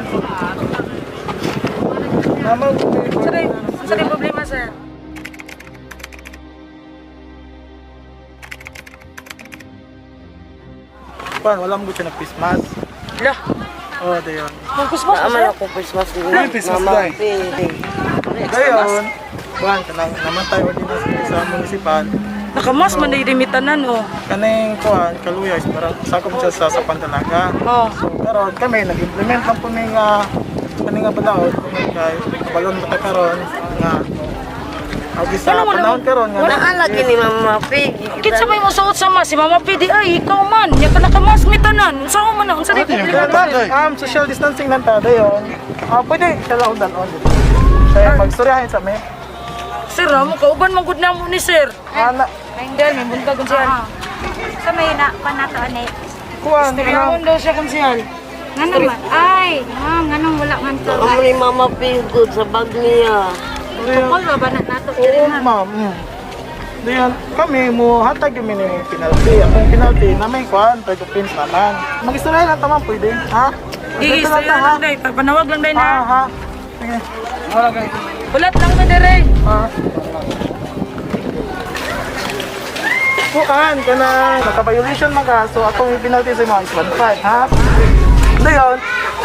kuhan. Naman, Sa problema, sir. kuhan, wala mo siya nag-Christmas. Lah, Oo, dayon. mag-Christmas na, sir. Aman ako Christmas din. Ay, Christmas day. Pwede. Dayon, kuhan, kanang naman tayo ordinance sa municipal. Nakamas man na irimitanan, oh. Kaning kuhan, kaluyas, parang sakop siya sa Pantalaga. Oh. So, karon kami nag-implement lang po ng kaning balaod kung kay balon mata karon nga August sa panahon karon nga Wala lagi ni Mama Pig. Kitsa may musuot sa mas, si Mama Pidi, ay, ikaw man. Yan ka nakamas, mitanan. Saan man na, unsa di problema. social distancing lang ta dayon. Pwede siya lang dalon. Kaya magstoryahin sa me. Sir, mo kauban man gud namo ni sir. Ana Dahil may buntag kung siya. Sa may na panato ani. kuan Tingnan daw siya kung siya. Ngano man? Ay, nganong wala man to. Amo ni Mama Pig good sa bag niya. Tukol ba na nato Oo, diri ha? ma'am. Dayon kami mo hatag yung minimum penalty. Ang penalty namin kuan 5 pins naman. Magistoryahin lang tamang pwede. Ha? Gigis, Dito yan lang day. Panawag lang day Ha, na. ha. Sige. Wala kayo. Bulat lang na dire. Kuan ka na naka-violation man ka, so atong penalty sa mga is 1.5, ha? Dayon,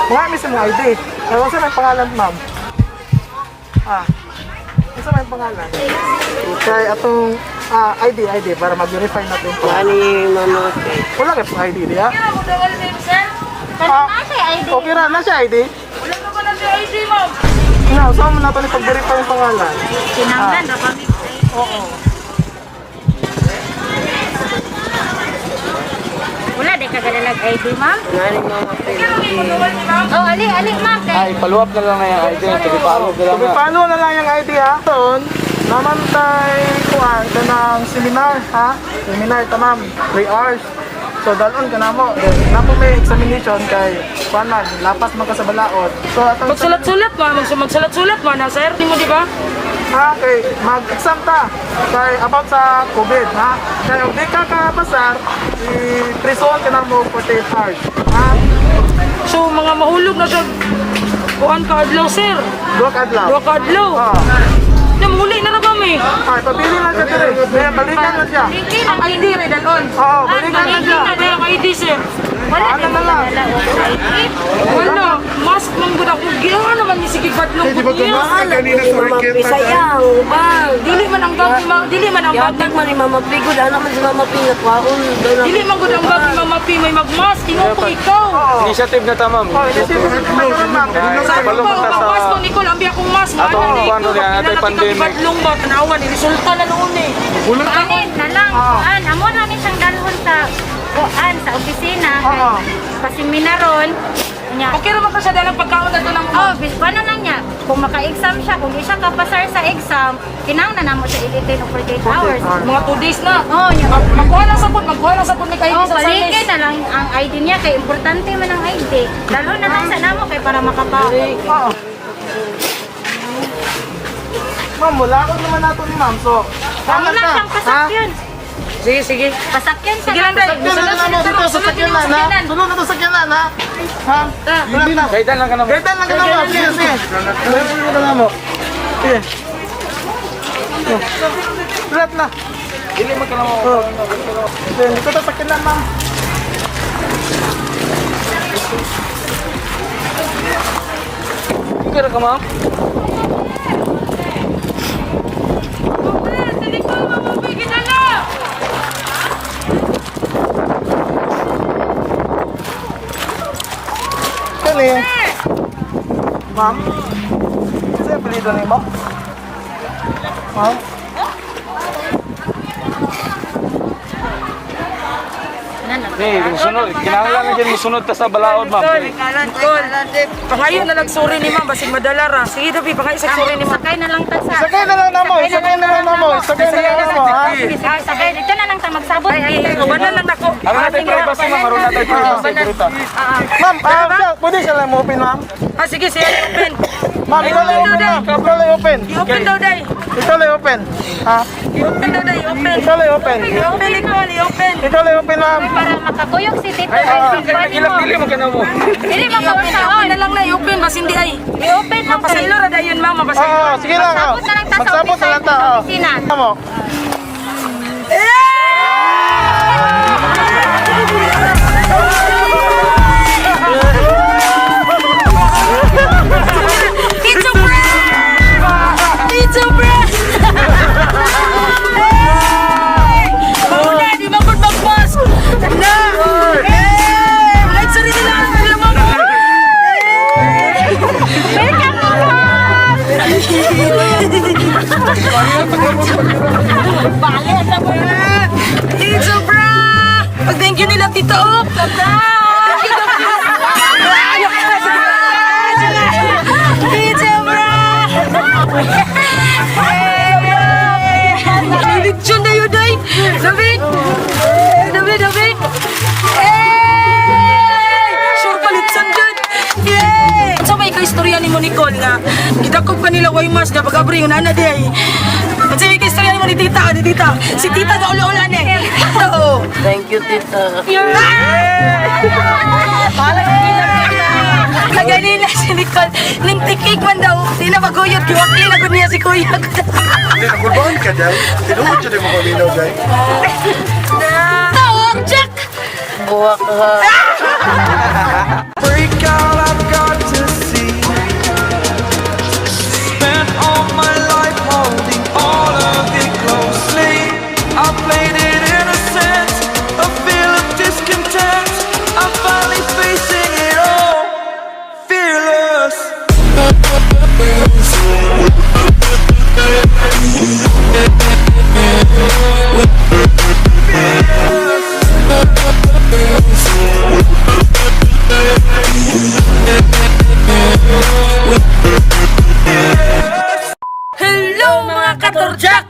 mga miss mo ID. Ano sa may pangalan, ma'am? Ano sa may pangalan? Okay, atong ID para mag-verify natin po. Wala ni Mama Pig. Wala kayo pong ID diya? Kaya mo dawal din sir. Kasi ID. Okay ra na siya ID? Wala na ba na siya ID, ma'am? No, saan mo nato ni pag-verify yung pangalan? Kinanglan ra kami. Oo. Wala di ka gadalag ID, ma'am. Wala ni Mama Pig. Kaya mo dawal ni ma'am. Oh, ali ma'am. Ay, paluap na lang na yung ID. Tubipalo na lang yung ID, ha? Doon, naman tayo kuhan ka ng seminar, ha? Seminar, tamam. 3 hours. So, dalon ka na mo. Napo may examination kay kuhanan, lapas man ka sa balaod. So, atong Magsulat-sulat mo, magsulat-sulat mo na sir. Di mo di ba? ha, kay mag-exam ta. Kay about sa COVID, ha? Kaya kung di ka kapasar, i-prison ka na mo 48 hours. Ha? So mga mahulog na siya. Kuan ka adlaw sir. Dua ka adlaw. Dua ka adlaw. Namuli na na kami. Ay, pabili lang siya dire. Kaya balikan na siya. Ang ID rin dalon. Oo, balikan na siya. Hindi na ang ID sir. Wala Ano na lang? Wala, mask lang gud ako. Giya naman ni sige badlong ko giya. Kanina sa market. Sayang, bang. Dili man ang bag ni dili man ang bag Yatag man ni Mama Pig. Wala naman si Mama Pig. Nakwaon. dili man gud ang bag ni Mama P may magmask. Ingon ko ikaw. Initiative na tamam. Oh, initiative na karon ma'am. Sabi ko, magmask ko Nicole, ambi akong mask. Ato ang kuwano niya, atay pandemic. Badlong ba tanawan ni resulta na noon eh. Anin na lang. Amo na ni siyang dalhon sa sa opisina. Oo. Pasiminaron. Nya. Okay ra man ka siya dalang pagkaon na to ng Oh, paano na niya? Kung maka-exam siya, kung di siya kapasar sa exam, kinahanglan na mo siya i-detain of 48 hours. mga 2 days na. Oh, nya. Magkuha lang sabon ni kayo Oh, sa balikin service. na lang ang ID niya kay importante man ang ID. Lalo na lang sa namo kay para makabawi. Oo. Ma'am, wala ko naman nato ni ma'am. So, Amo na siyang pasakyan. Sige, sige. Pasakyan sa Sige lang, Day. sakyan na lang mo dito sa sakyanan, ha? Sunod na to sakyanan, ha? Ha? Hindi na. Kaitan lang ka na. Gaitan lang ka na mo. Sige, sige. Gaitan ka na mo. Sige. Sulat na. Dili man ka na mo. Sige, dito to sakyanan, ma'am. Okay ra ka ma'am. Kani. Ma'am. Sa apelido ni mo? Ma'am. Ni, sunod. Kinahanglan na dyan musunod ta sa balaod ma'am. Nicole, pangayo na lang sorry ni ma'am, basig madala ra. Sige, Dabi, pangayo sa sorry ni ma'am. Sakay na lang ta sa. Sakay na lang na mo. Sakay na lang na mo. Sakay na lang na mo, ha? Sakay dito na lang ta magsabot. Ubanan lang ako. Aron natin privacy ma'am. Aron natin privacy. Kurita. Ma'am, pwede siya lang mo open, ma'am? Ah, sige, siya open. Ma'am, ikaw lang open, ma'am. Ikaw lang open. I-open daw, Day. Ikaw lang open. Ha? I-open daw, Day. I-open. Ikaw lang open. I-open, Nicole, i-open. Ikaw lang open ma'am. Para makakuyog si Tito. Ilang-pili mo ka na mo. Hindi Open makaunsaon. na lang na i-open, bas hindi ay. I-open lang kayo. Mapasaylo ra dayon ma'am, mapasaylo. Oo, sige lang. oh. Magsabot na lang ta sa Magsabot na lang ta. sa oh. opisina. Tama mo. Pizza bread! Pizza bread! Hey! Mauna, di ba kung magpas? Na! Hey! Light sa rin nila! Nila mo! Welcome po, ma'am! Bale, sa mo. Pizza bread! Pag-thank you nila, Tito! Thank you, Tito! Pizza bread! Litsyon na yun, day! David! David! Hey! Sure palitsan dyan! Yay! So may kaistorya ni mo, Nicole, nga gidakog pa nila Waymas na pag-abri yung nana, day! At sa may kaistorya ni mo ni Tita, si Tita na ulo-ulan eh! Oo! Thank you, tita. Kaganina si Nicole, ning tikik man daw, di na maguyot, kiwakli na niya si Kuya. Hindi, nagulbahan ka dyan. Tinuod siya din mo kaminaw dyan. Tawag, Jack! Buwak ha. Break out, I've got to see. Spent all my life holding all of it closely. I played it innocent, a feel of discontent. I'm finally facing it all, fearless. Hello mga katorjak!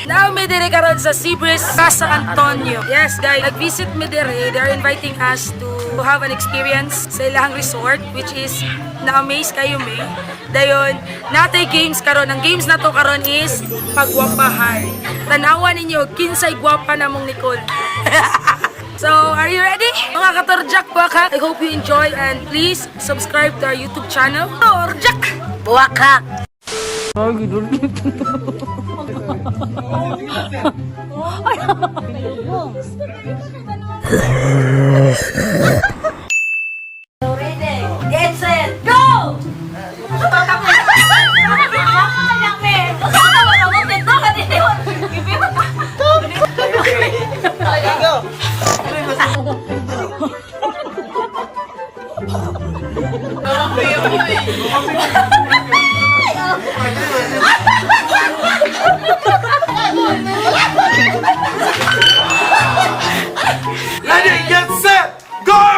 Now may dire karon sa Seabreeze, Casa Antonio. Yes guys, nag-visit me dire. They're inviting us to have an experience sa ilang resort, which is na-amaze kayo me. Dayon, natay games karon. Ang games na to karon is pagwapahan. Tanawan ninyo, kinsay gwapa na mong Nicole. So, are you ready? Mga katorjak baka, I hope you enjoy and please subscribe to our YouTube channel. Torjak! Buwak ha. Get set, go! Ready, get set, go!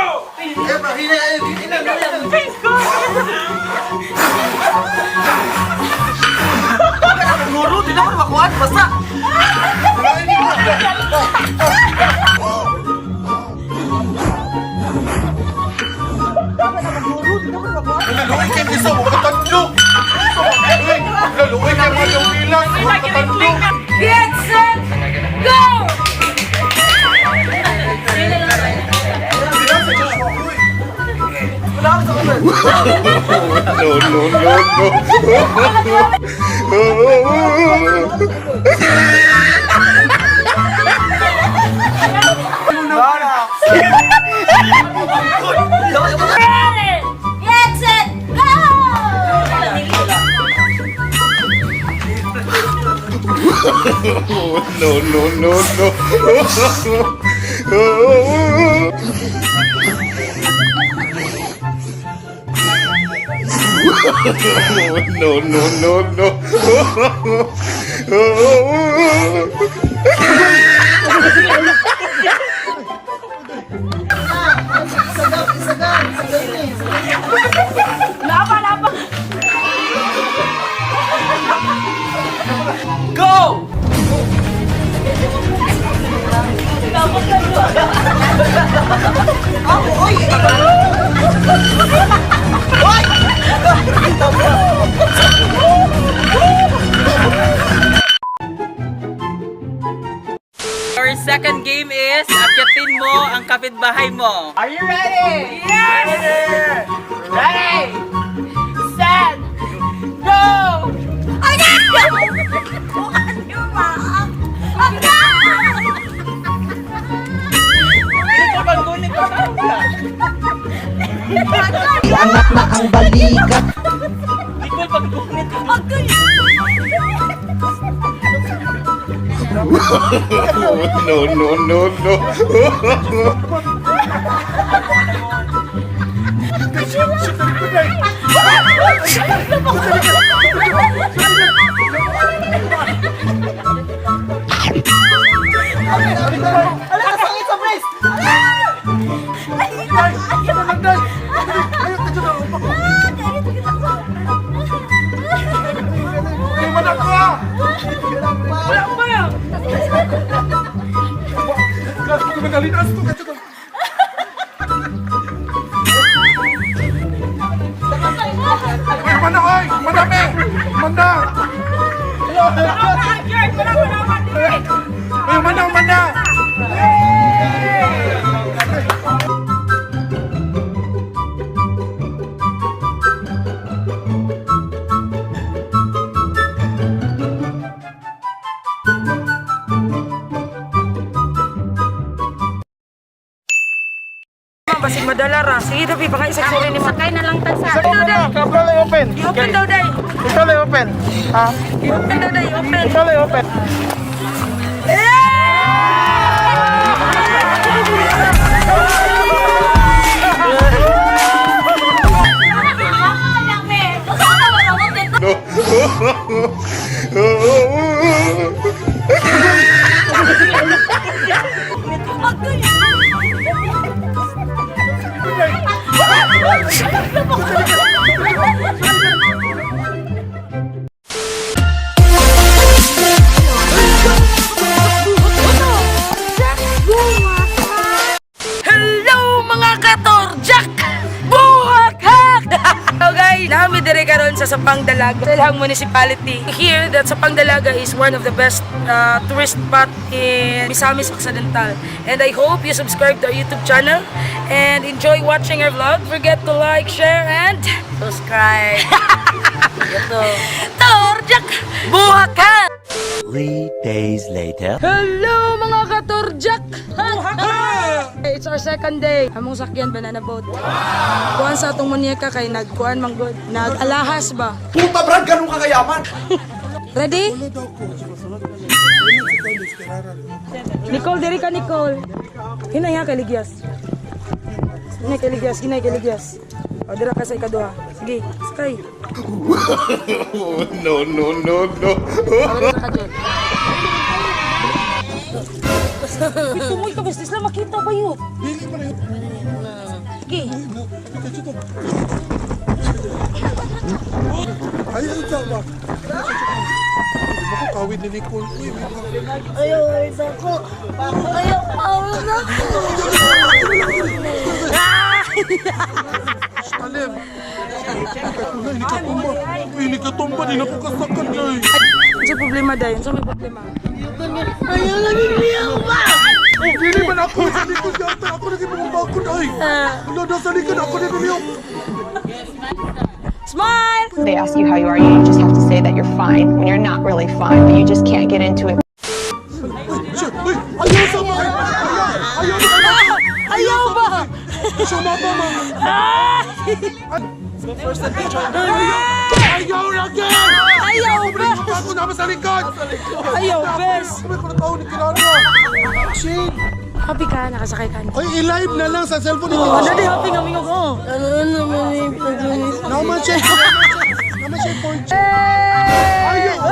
Guru, di naman makuhaan. Basta. Laluin kayo isa mo katandlo. Laluin kayo mga lumilang mo katandlo. Get set, go! Get set, go! Go! Our second game is akyatin mo ang kapitbahay mo. Are you ready? Yes! Ready! Set! Go! Angat na ang balikat. Nicole, paggunit. No. Mana oi, madami. Manda. Ay, manda. Basig madala ra. Sige, Dabi, baka isang suri ni Sakay na lang ta sa. Kabla open. I-open daw, Day. Ito lang open. Ha? I-open daw, Day. Open. Ito lang open. Hello mga katorjak! Buhak-hak! So guys, nami dire karon sa Sapang Dalaga, sa Ilhang Municipality. Here, that Sapang Dalaga is one of the best tourist spot in Misamis Occidental. And I hope you subscribe to our YouTube channel and enjoy watching our vlog. Forget to like, share, and Subscribe. Ito. Torjak! Buhak-hak! 3 days later. Hello mga katorjak! It's our second day. Among sakyan banana boat. Kuan sa atong munyeka kay nagkuan manggod. Nag-alahas ba? Puta Brad, ganun ka kayaman. Ready? Nicole, diri ka Nicole. Hinay ha kay Ligyas. Hinay kay Ligyas, hinay kay Ligyas. O dira ka sa ikaduha. Sige, sakay. No. Dira ka dyan. Tumoy ka bes, isla makita ba yun? Sige. Ayaw ito ba? Makakawid ni Nicole. Ayaw, ako. Ayaw, na. Alim. Hindi ka tumba. Hindi na ko kasakan na eh. Ano problema dayon? Saan may problema? Ayaw, nagigiliw ba? Hindi man ako sa likod yata. Ako naging mga bakod ay. Wala na sa likod. Ako naging niyo. Smile! They ask you how you are, you just have to say that you're fine when you're not really fine, but you just can't get into it. Ayaw sa mga. Ayaw na. Ayaw ba? Siya mata ma. First and picture. Ayaw na again. Ayaw ba? Ako naman sa likod. Ayaw bes! Kami ko na tao ni Kilano. Shane. Happy ka, nakasakay ka. Ay, i-live na lang sa cellphone ni Ano di happy nga mingog ko? Ano naman yung pag-unis? Naman siya. Naman siya for Ayaw.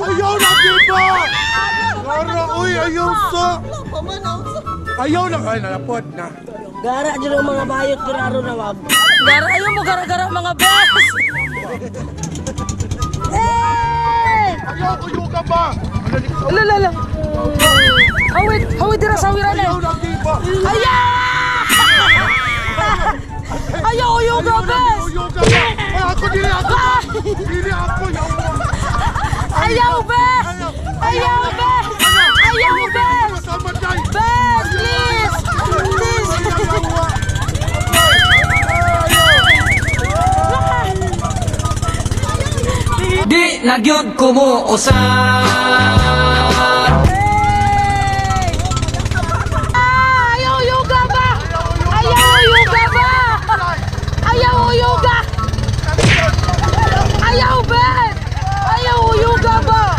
Ayaw na kita. Gara, uy, ayaw sa. Ayaw na. Ay, nalapod na. Gara dyan ang mga bayot kiraro na wag. Gara, ayaw mo gara-gara mga bes! Hey! Ayaw, uyo ka ba? Lala! Hawid dira sa wiran eh! Ayaw na kita. Ayaw! Ayaw, uyo ka bes! Uyo ka ba? Ay, ako, dili ako. Dili ako. Ayaw bes! Ayaw bes! nagyod ko mo usab. Ayaw yoga ba? Ayaw yoga ba? Ayaw yoga! Ayaw ba? Ayaw yoga ba?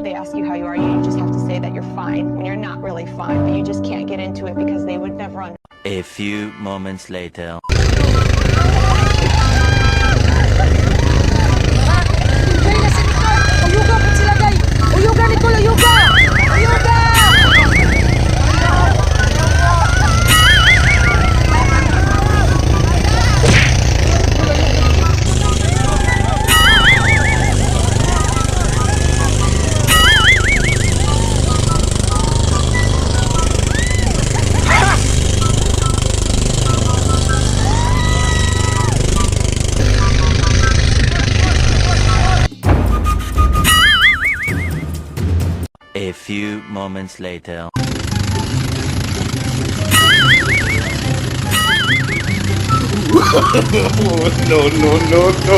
They ask you how you are, you just have to say that you're fine when you're not really fine, but you just can't get into it because they would never understand. A few moments later. Uyuga po sila, guys! Uyuga, Nicole! Uyuga! Uyuga! A few moments later. No, no, no, no.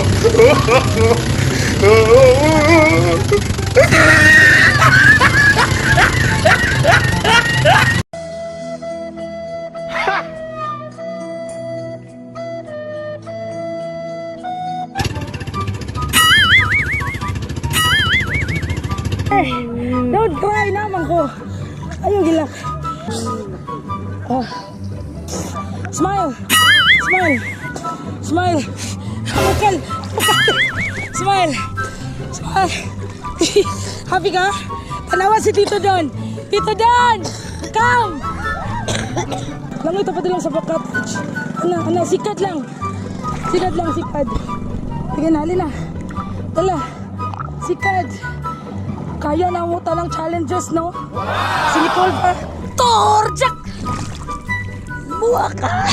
Don't cry naman ko. Ayaw gila. Smile. Smile. Smile. Makal. Smile. Smile. Happy ka? Tanawa si Tito Don. Tito Don! Come! Lang ito pati lang sa cottage. Ana, sikat lang. Sikat lang, sikat. Sige na, halina. Tala. Sikat. Kaya na mo talang challenges, no? Si Nicole pa. Torjak! Buwa ka!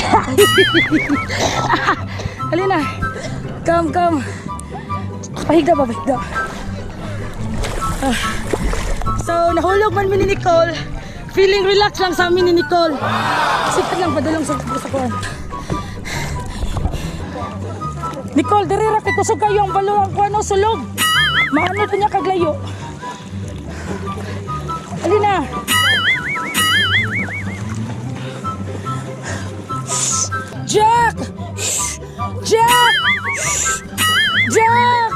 Halina. Come. Pahigda ba, pahigda? So, nahulog man mi ni Nicole. Feeling relax lang sa amin ni Nicole. Sikat lang, padulong sa kuwan. Nicole, dirira kay kusog kayo ang baluang kuwan o sulog. Maano to niya kaglayo. Alina! Jack! Jack! Jack!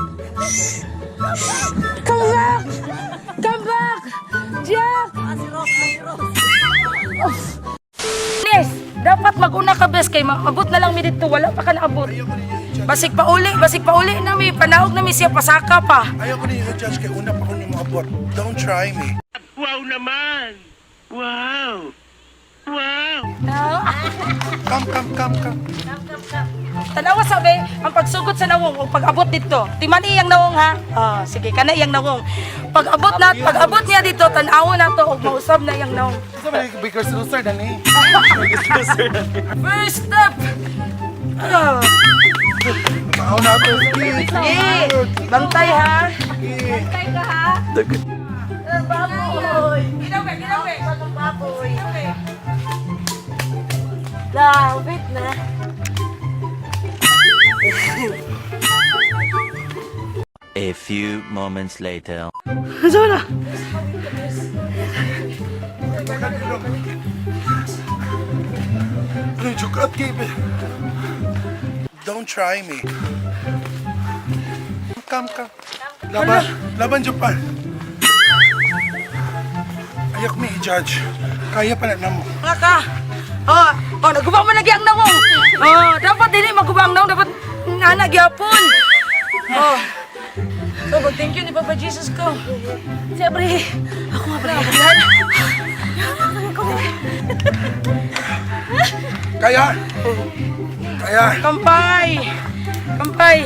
Come back! Come back! Jack! Yes! Dapat mag-una ka best kay maabot na lang mi dito. Wala pa ka naabot. Basig pa uli na mi. Panahog na mi siya pasaka pa. Ayaw ko niyo judge kay una pa ko niyo maabot. Don't try me. Wow naman! Wow! Wow! Come. Tanawa sabi, ang pagsugod sa nawong o pag-abot dito. Timani iyang nawong ha? Oh, sige, kana iyang nawong. Pag-abot niya dito, tanawa na to o mausab na iyang nawong. Sabi ni Baker Slusser, Dani. First step! Maaw na ito. Sige, bantay ha. Bantay ka ha? Baboy! Ginawe! Baboy! Wait na. A few moments later. Saan na? Ano yung jugat kay Don't try me. Come. Laban Japan. Ayak mi i-judge. Kaya pala na mo. Ka! Nagubang mo lagi ang nawong! Dapat dili magubang nawong, dapat nagyapon! So, thank you ni Papa Jesus ko. Siyempre, ako nga pala. Kaya Ayan. Kampay! Kampay!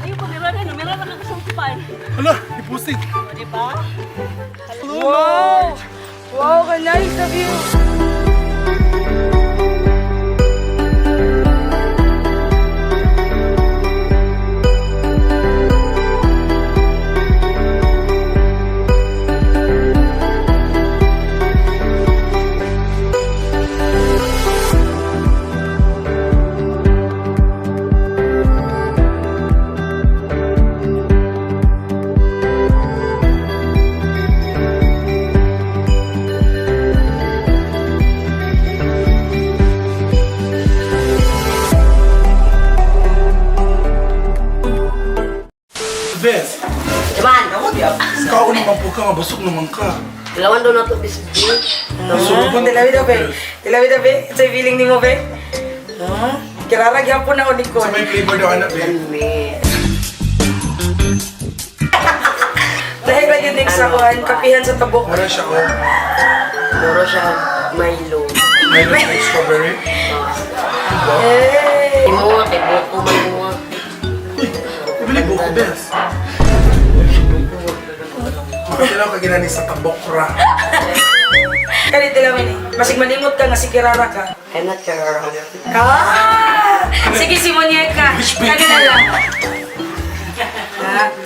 Ayun po, meron na kagusumpan. Hala, ipusig. Di ba? Wow! Wow, ka nice of you! Bes, Jaman! ikaw naman po ka, busog naman ka. Ilawan doon na ito, bisbi. Busog ba? Tilawi na, be. Tilawi na, be. Ito yung feeling ni mo, be. Kirarag yapon na ako ni Sa may flavor daw anak, be. Dahil lagi din sa kuhan, kapihan sa tabok. Wala siya, oh. Moro siya, Milo. Mayroon sa strawberry. Hey! Imuwa, kay buko man imuwa. Ibili buko, Bes. Makatilaw ka ginani sa tabok ra. Kani tilawin eh. Masig malimot ka nga si Kirara ka. I'm not sure. Sige, si Monieka. Kani na lang.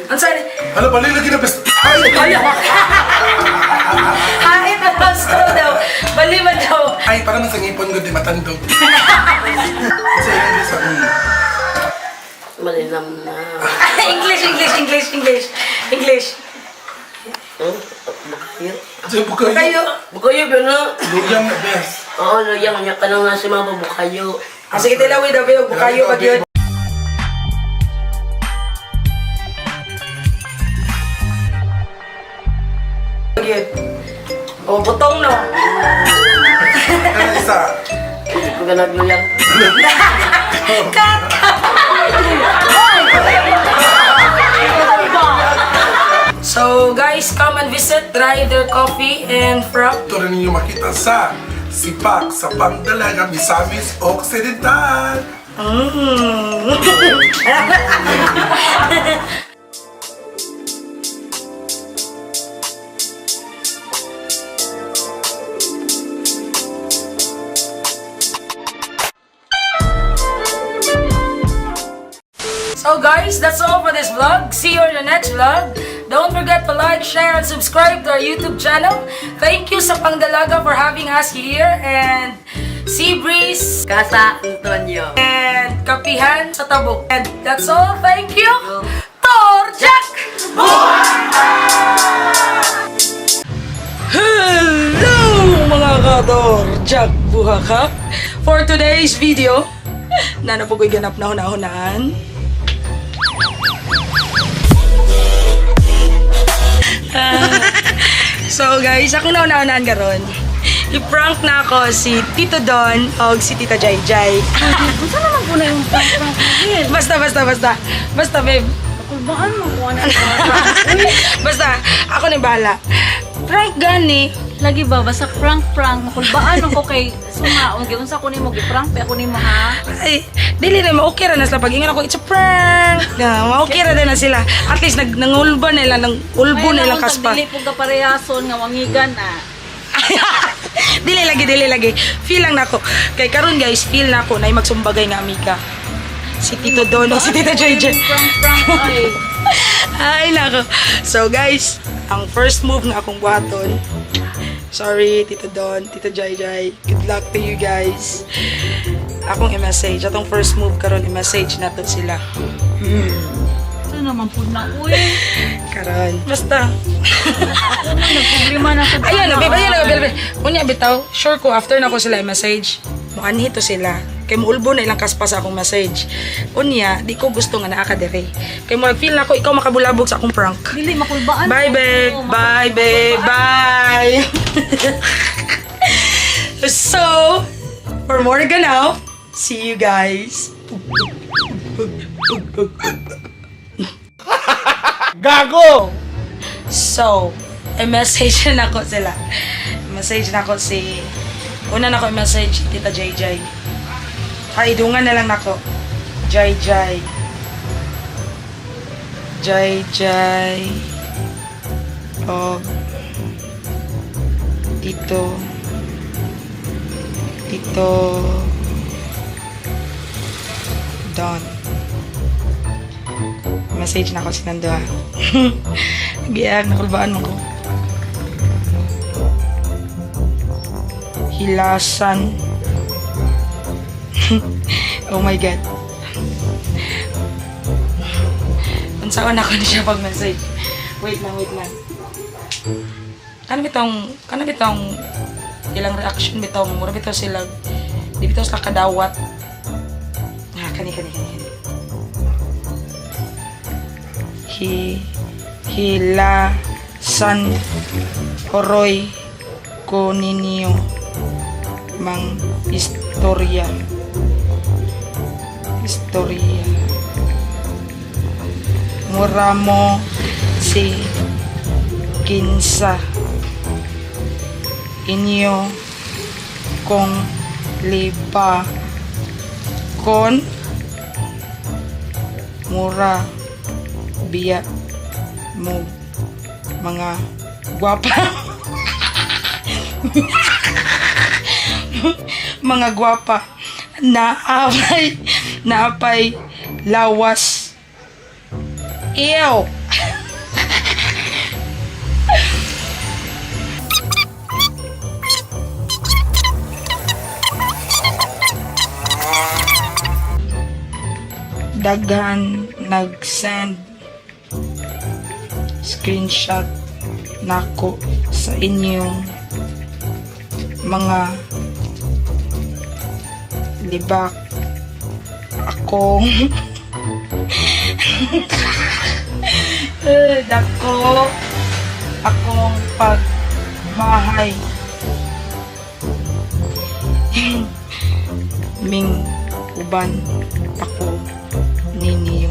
Ang saan? Hala, bali lagi na, Bes. Ay! Hain na pasto daw. Bali man daw. Ay, parang sa ngipon ko, di matandog. Kasi yun, Bes, Malinam na. English, English, English, English. English. Bukayo. Kasi bukayo. Kayo. Bukayo ba na? Luyang na, Bes. Oo, luyang niya ka na nga si Mama Bukayo. Sige, tilawin daw. Bukayo pag yun. Yun. O, butong no. Ano isa? Hindi ko ka nagluyang. So guys, come and visit, try their coffee and frap. Ito rin ninyo makita sa Sipak sa Pangdalaga, Misamis Occidental. So guys, that's all for this vlog. See you in the next vlog. Don't forget to like, share, and subscribe to our YouTube channel. Thank you sa Pangdalaga for having us here, and Sea Breeze, Casa Antonio. and Kapihan sa Tabok. And that's all. Thank you. Torjak! Hello mga ka-Torjak Buhaka! For today's video, na po ko'y ganap na hunahunaan. So guys, ako na unaan karon. I-prank na ako si Tito Don o si Tita Jai Jai. Gusto naman po na yung prank-prank natin. Basta babe. Kulbaan mo po na. Basta, ako na bahala. Prank gani. Lagi ba, basta prank-prank. Makulbaan ako kay Sungaon. Gawin sa kunin mo, giprank pa ako ni mo ha. Ay, dili na, ma-okay ra na sila. Pag ingan ako, it's a prank. Ma-okay ra na sila. At least, nangulba nila, ulbo nila kaspa. Dili po ka parehason nga wangigan na. Dili lagi. Feel lang nako. Kay karon guys, feel nako na magsumbagay nga amiga. Si Tito Dono, si Tita JJ. Prank-prank ay. Ay nako. So guys, ang first move nga akong buhaton. Sorry, Tito Don, Tito JJ. Good luck to you guys. Akong i-message. Atong first move karon i-message na to sila. Ito naman po na, uy. Karon. Basta. Nagproblema na ko. Ayun na, babe. Babe. Unya, bitaw. Sure ko, after na ko sila i-message. Muanhi to sila. Kay muulbo na ilang kaspa sa akong message. Unya, di ko gusto nga naakadere. Kay mo feel na ko, ikaw makabulabog sa akong prank. Dili, makulbaan. Bye, babe. Bye, babe. Bye. So, for more ganaw, see you guys. Gago! So, i-message na ako sila. Message na ako si... Una na ako i-message Tita JJ. Idungan na lang nako. JJ. JJ. O... Tito. Don. Message na ako si Nando ha. Giyag, nakulbaan mo ko. Hilasan. Oh my God. Unsaan ako na siya pag-message. Wait lang. Ano bitong ilang reaction bitong mura bitaw sila. Di bitaw sila kadawat. Kani. Hilasan oroy ko ninyo mang istorya mura mo si kinsa inyo kong lipa kon mura biya mo mga gwapa mga gwapa naapay lawas ew. Daghan nag-send screenshot nako sa inyong mga libak akong dako akong pagbahay ming uban ako ninyo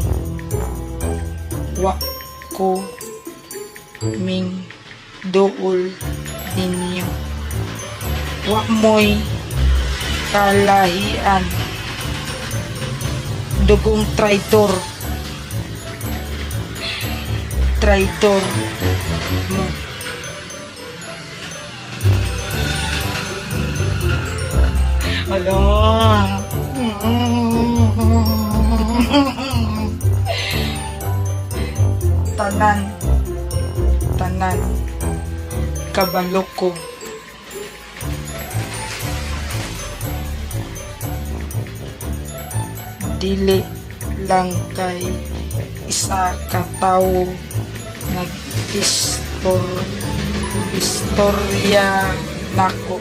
wa ko ming dool ninyo wa mo'y kalahian dugong traitor mo ala tanan kabalo ko dili lang kay isa ka tawo istorya nako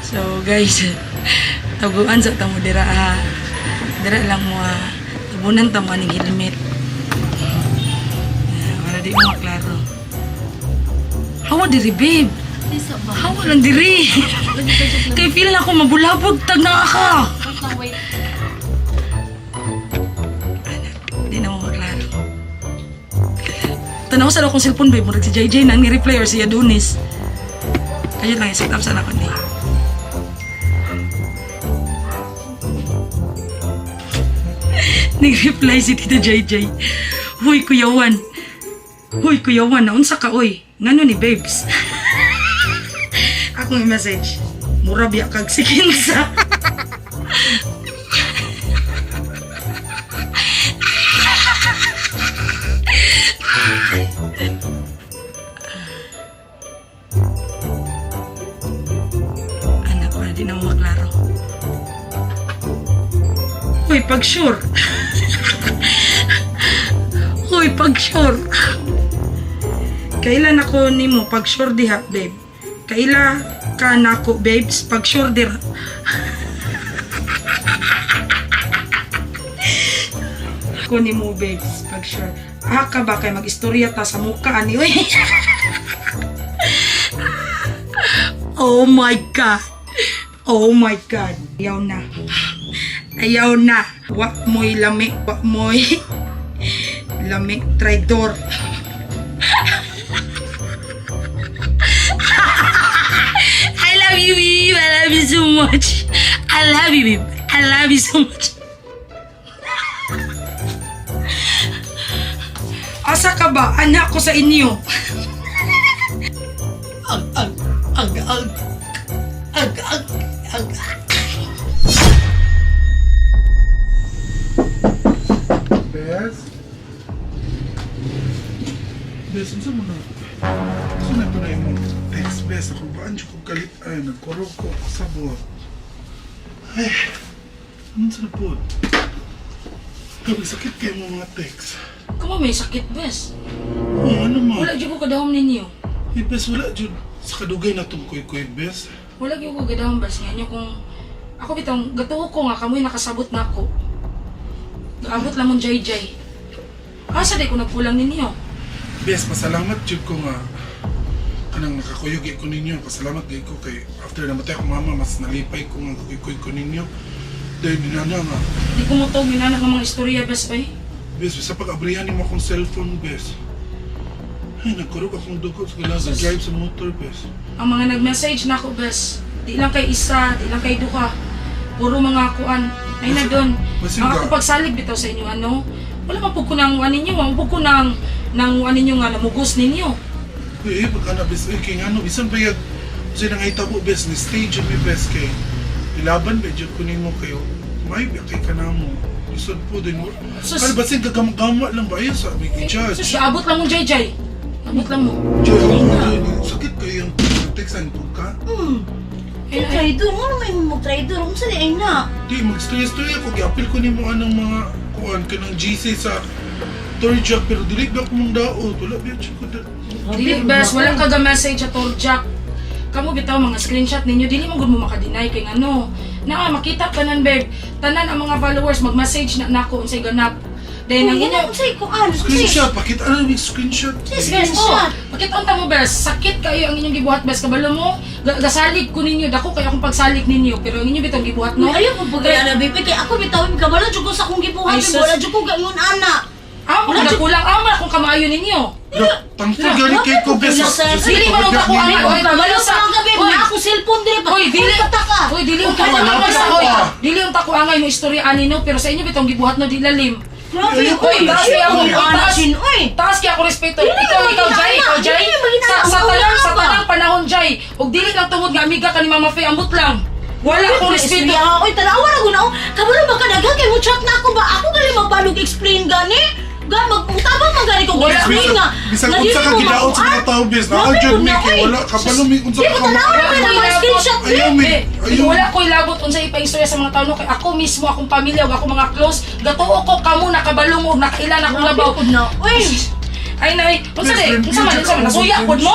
So guys, tabuan sa tamo dira lang mo tabunan tamo aning helmet. Wala di mo maklaro. Hawa diri babe. Hawa lang diri. Kay feel na ako mabulabog tag na ka. Di na mo maklaro. Tanaw sa akong cellphone babe, murag si JJ nang ni-reply or si Adonis. Kaya lang i-set up sana ko ni. Nag-reply si Tita JJ. Huy, kuyawan. Naunsa ka, oy. Ngano ni babes? Akong i-message. Mura biya kag si kinsa. Anak ko na di na maklaro. Huy, pag sure. Huy, pag sure. Kailan ako nimo pag sure diha, babe? Kaila ka nako, babes, pag sure diha. Ako nimo, babes, pag sure. Ka ba kay mag-istorya ta sa mukha ani, oy? Oh my God. Oh my God. Ayaw na. Ayaw na. Wak mo'y lami. Wak mo'y lami. Traidor. I love you, babe. I love you so much. I love you, babe. I love you so much. Asa ka ba? Anak ko sa inyo. Bes? Bes, unsa mo na? Unsa na ito na yung text, Bes? Ako baan siya kong galit? Ay, nagkurog ko ako sa buwan. Ay, unsa na po? Gabi, sakit kayo mo mga text. Kamu may sakit, bes. Oo, ano ma? Wala dyan ko kadahom ninyo. Eh, Bes, wala dyan. Sa kadugay na itong kuy-kuy, Bes. Wala dyan ko kadahom, bes. Nga nyo kung... Ako bitang gatuo ko nga, kamoy nakasabot na ako. Gaabot lamang jay-jay. Asa di ko nagpulang ninyo? Bes, pasalamat dyan ko nga. Kanang nakakuyog ko ninyo. Pasalamat dyan ko kay after namatay akong mama, mas nalipay ko nga kuy-kuy ko ninyo. Dahil dinana nga. Di ko mo to minanak ng mga istorya, bes, bay. Bes, sa pag-abrihan mo akong cellphone, Bes. Ay, nagkurog akong dugo sa gala sa drive sa motor, Bes. Ang mga nag-message na ako, bes. Di lang kay isa, di lang kay duha. Puro mga kuan. Ay na doon. Ang ako pagsalig bitaw sa inyo, ano? Wala man po ko nang ano ninyo, wala po ko nang ano ninyo nga namugos ninyo. Eh, pagka na, Bes, eh, kaya nga, no, bisan ba yung kasi nangahitabo, Bes, ni stage mi, Bes, kay ilaban, Bes, dyan kunin mo kayo. May kay ka na mo. Isod po din mo. Ano ba siya gagama lang ba? Ayaw sabi kay Judge. So, abot lang mo, Jay. Abot lang mo. Sakit kayo yung text-an po ka? Traidor, ano may mo traidor? Kung saan ay na? Di, mag-story-story ako. Giapil ko ni mo anong mga kuhan ka ng GC sa Torjak, pero dilig ba akong daot? Wala ba ko da... Dili, bes, walang kaga-message at Torjak. Kamu bitaw mga screenshot ninyo, dili mo gud mo makadeny kay ngano. Na makita tanan, babe. Tanan ang mga followers mag-message na nako unsay ganap. Then ang inyo Unsay ko ano? Screenshot, pakita ano yung screenshot? Screenshot. Pakita unta mo, bes. Sakit kayo ang inyong gibuhat, bes. Kabalo mo, gasalig ko ninyo, dako kayo akong pagsalig ninyo, pero ang inyo bitong gibuhat no. Ayaw mo pagaya na bibi kay ako bitaw kabalo jud ko sa akong gibuhat, Ay, sus. wala jud ko gayon ana. Wala kulang ama kung kamayo ninyo. Tangkol gani kay ko, Bes. Dili mo nang takuan oy, kabalo sa gabi na ako cellphone dire pa. Hoy, dili pataka. Hoy, dili ang takuangay sa hoy. Dili ang takuangay mo istorya ani no, pero sa inyo bitong gibuhat no di lalim. Grabe ko. Hoy, taas kaya ako Oy. taas kaya ako respeto. Ikaw Jay. Sa tanang panahon Jay. Og dili lang tungod nga amiga ka ni Mama Faye, ambot lang. Wala akong respeto. Oy, tanawa ra guna. Kabalo ba ka daghang kay mo chat na ako ba? Ako gali magbalog explain gani. Ga magtabang magani ko explain nga. Bisag unsa ka gidaot sa mga tao, Bes. Nakajud mi kay wala kabalo mi unsa ka tanawa ra na mga screenshot. Ayaw mi. Ayaw. Wala ko'y labot unsay ipaistorya sa mga tao no kay ako mismo akong pamilya ug ako mga close gatuo ko kamo nakabalong og nakailan akong labaw. Uy, ay nay, unsa man nasuya pod mo?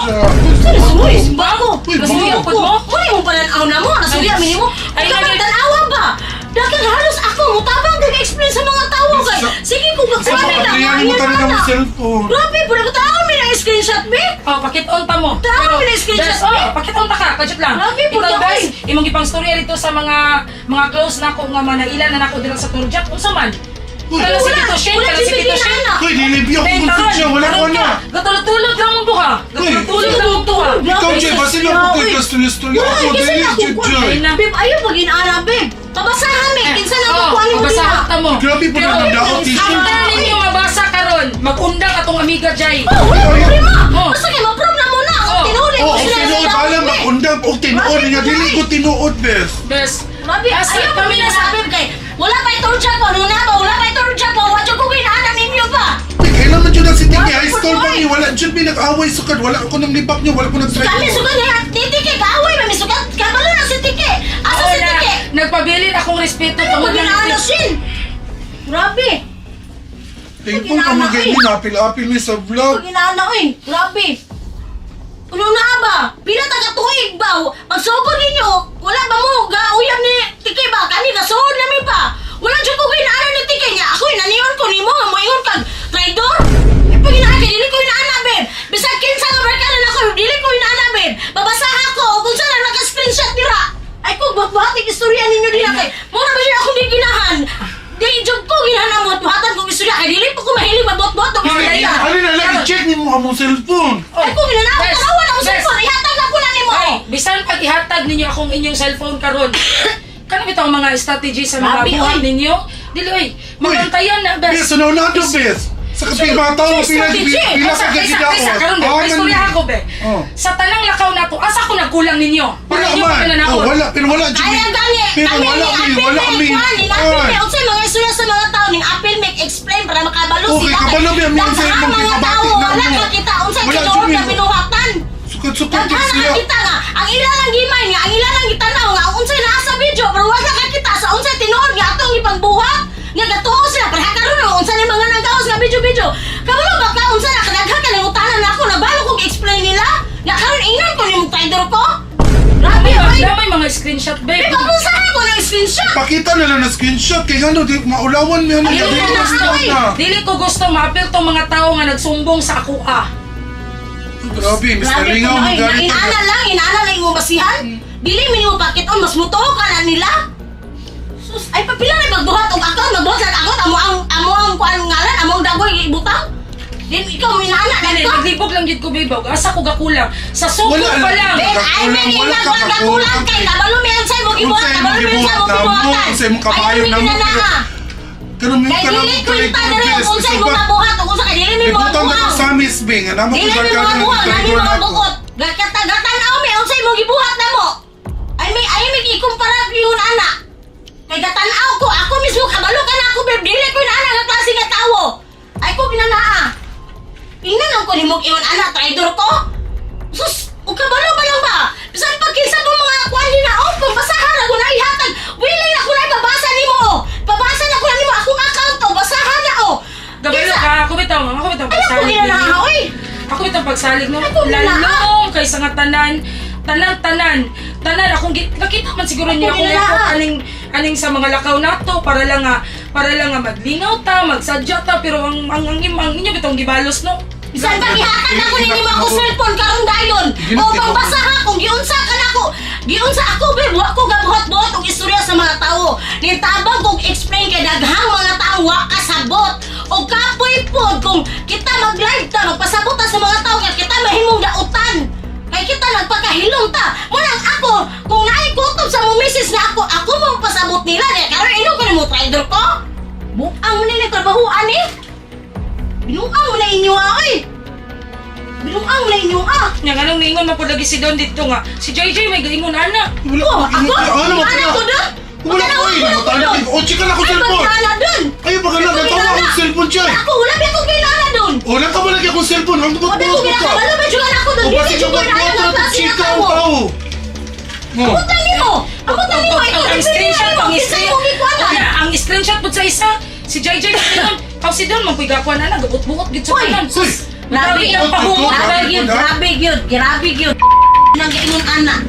uy, bago. Nasuya pod mo? Uy, mo panan-aw na mo, nasuya mi mo. Ay, tanawa ba? Dakan halos ako mutabang kag-explain sa mga tao kay. Sige ko Sa magsabi lang. pag-abrihan mo talaga mo cellphone. Grabe, pura ko tao mi na screenshot be. Oh, pakit-on ta mo. Tama, pina-screenshot Bes, mo. pakit-on ta ka, kadjut lang. Grabe, Ikaw, pula Bes, imong gipang storya dito sa mga close nako nga manailan na nako dira sa Turjak. Unsa man? Kala si Tito Shane, kala si Tito Shane. Hoy, dilibi ako kung siya. Wala ko na. Gatulog-tulog lang mong duha. Gatulog lang mong duha. Ikaw, Jay, basta lang ako kay Kastul-Istul. Ako, dili, Jay. Babe, ayaw pag-inara, babe. Pabasahan me, kinsa na ko kuha mo Babasahan ta mo. Grabe po na nagdaot, tissue. Ang ninyo mabasa karon, mag-undang atong amiga Jay. Wala ma. Basta kay ma-problem mo na. Tinuod Oh, mo sila. tinuod. Alam, makundang. O, tinuod niya. Dili ko tinuod, Bes. Bes, Grabe, ayaw kami na sabi kay. Wala pa itong chat mo, nuna ba? Wala pa itong chat mo. Wadyo ko ginaanan ninyo pa. Kailan man dyan ang siting niya. High school pa niya. Wala dyan pinag-away sukad. Wala ako nang libak niya. Wala ko nag-try. Kami sugat niya. Titike, kaaway. May sugat. Kabalo na si Tike. Asa si Tike? nagpabilin akong respeto Ano tungod mo ginaanan sin? Grabe. Thankful ka mag-gain. Apil-apil ni sa vlog. Ginaanan, oy. Grabe. Ano na ba? Pila taga-tuig ba? Magsugod ninyo. Wala ba mo? Gauyam ni Tike ba? Kani nasuhod namin pa. Wala dyan ko ginaanan ni Tike niya. Ako inaniyon ko ni mo. Mayon kag traidor. Pag inaanan, dili ko inaanan, babe. Bisag kinsa nga barkanan ako, dili ko inaanan, babe. Babasaha ko. Kung saan na istorya ninyo din kay. Mura ba siya akong di ginahan? Di jud ko ginahan mo buhatan kong istorya kay dili pa ko mahilig mabot-bot og istorya. Ano na lang, i-check ni mo ang cellphone. Ay ko ginahan Bes, tanawan ako Bes. cellphone ihatag ako na nimo. Ay, bisan pag ihatag ninyo akong inyong cellphone karon. Kanang bitaw mga strategy sa mga Grabe, buhay oy. ninyo. Dili oy, magantayan na Bes, bes. ano na ito, Bes? Sa kaping mga tao, pila sa Kaysa karon be, may istorya ako be. Oh. Sa tanang lakaw na to, asa ko nagkulang ninyo? Wala Para inyo man. pa Oh, nananaon. wala, pero wala. Kaya gani, Pero wala mi. Apil me, unsay mga istorya sa mga tao ning apil me explain para makabalo Okay, sila. kabalo ba, may unsay Daghang mong mga kabati tao, na wala mo. ka kita unsay Wala, tinuod Jimmy. na binuhatan. Sukat-sukat Daghang sila. na kita nga, ang ilang gimay nga, ang ilang gitanaw nga, unsay naa sa video, pero wala ka kita sa unsay tinuod nga atong ipangbuhat. Nga gatuo sila, para karon na unsa ni mga nanggawas nga video-video. Kabalo ba ka unsa na kadaghan kalimutan na ako na balo kong explain nila. Nga karon ingnan ko nimong traidor ko. Grabe, oy. May mga screenshot babe. Ikaw kung saan ko ng screenshot? Pakita nila na screenshot kay ano, di maulawan mo yan. Dili Dili ko ko gusto, na. dili ko gusto maapil tong mga tao nga nagsumbong sa ako Grabe, Mr. Grabe Lingaw, ko na, magalit inaana lang yung masihan. Dili minimo bakit on mas mutuo ka na nila. Sus, ay papila na magbuhat og account, magbuhat lang account, amo ang kuan ngalan, amo ang dagoy ibutang. Din ikaw minaana na Dili, ito. naglibog lang gid ko babe. Asa ko gakulang? Sa suko Wala pa lang. lang. Ben, ay men Wala inag ka magkakulang kay kabalo mi ang say mo gibuhat, Unsay mo kabalo mi ang say mo gibuhat, gibuhatan. unsay mo kabayo Ay na mo. minana. Ganun mo Kay ka lang dili ko ta diri Bes. unsay mo kabuhat, ug unsa kay dili mi mo Ibutang ka buhat. sa Miss Bing. Naman Dili ko mi ka mo buhat, nani mo bukot. Gatan-aw mi unsay mo gibuhat na mo. Ay may ikumpara yun ana. Kay gatan-aw ko, ako mismo kabalo ka na ako babe, dili ko na ana nga klase nga tawo. Ay ko ginanaa. Ingnan ko nimo iyon ana traidor ko. Sus, ug kabalo ba lang ba? Bisan pag kinsa mo mga kuan na oh, pambasahan ako na ihatag. Wili na ko na babasa nimo. Pabasa na ko na nimo akong account oh, basahan na oh. Gabelo ka, ako bitaw, ako bitaw Ay, ako pagsalig ginanaa, ninyo. oy. Ako bitaw pagsalig no. Ako ginanaa. Lalong kaysa nga tanan akong nakita man siguro niya kung ginanaa. ako aning sa mga lakaw nato para lang nga maglingaw ta, magsadya ta pero ang inyo bitong gibalos no. Bisan pag ihatag ako nimo ako cellphone karon dayon. O pambasaha kung giunsa ka nako. Giunsa ako be, wa ko gabuhat-buhat og istorya sa mga tawo. Nitabang kog explain kay daghang mga tawo wa kasabot. O kapoy pod kung kita mag-live ta, magpasabot ta sa mga tawo nga kita mahimong dautan. Kay kita nagpakahilom ta. Munang ako, kung naay kutob sa mo misis na ako mo pasabot nila. Karon ino ko nimo traidor ko. Buang mo nila trabahoan ni. Binuang mo na inyo ay! Binuang mo na inyo Nya ganang ningon man pud lagi si Don dito nga. Si JJ may gaingon ana. Wala Oh, ko. ako? Ano mo Anak ko doon? Wala ko eh. Matalo ko. O, chika na ko Ay, cellphone. pagkala doon! Ay, baka na. Natawa akong cellphone siya eh. Ako, wala ba akong kailangan doon? O, natawa lagi akong cellphone. Ang Wala buot akong ko ka. kailangan. Wala ba yung anak ko doon? O, Dili bakit siya yung ko kailangan ng buot klase chika na ang tao. tao? O. Abutang nimo! Abutang nimo! Ikaw, Ang screenshot ang ang isa mong ikuanan! ang screenshot pud sa isa. Si JJ gaingon. Aw si Don man puy gakuan ana gabut-buot gid sa Uy! kanan. Uy! Grabe Grabe ang yun! pahungot. Grabe yun! Grabe yun! Nang gaingon anak.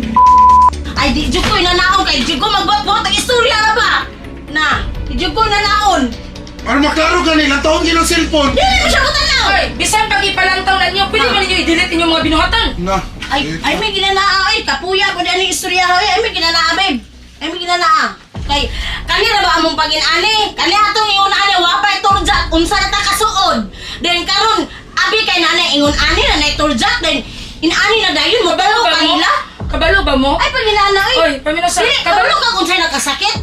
Ay, di dyan ko inanaon kay di ko magbot-bot ang istorya na ba? Na, di dyan ko inanaon. Ano maklaro ka nilang taon ginang cellphone? Dili mo siya matanaw! Oy, bisan pag ipalantaw na niyo, pwede man ninyo i-delete inyong mga binuhatan. Na. Ay may ginanaa ay kapuya ko dali istorya ay may ginanaa babe. Ay may ginanaa. Kay kanira ba among pagin-ani? Kani atong ingon ani wa pa turjat unsa na ta kasuod. Then karon abi kay nanay ingon ani na nay turjat then inani na dayon mo Kabalo balo ba mo? kanila. Kabalo ba mo? Ay pag ginana ay. Oy, paminaw sa Dili kabalo ka kung sa'y nakasakit.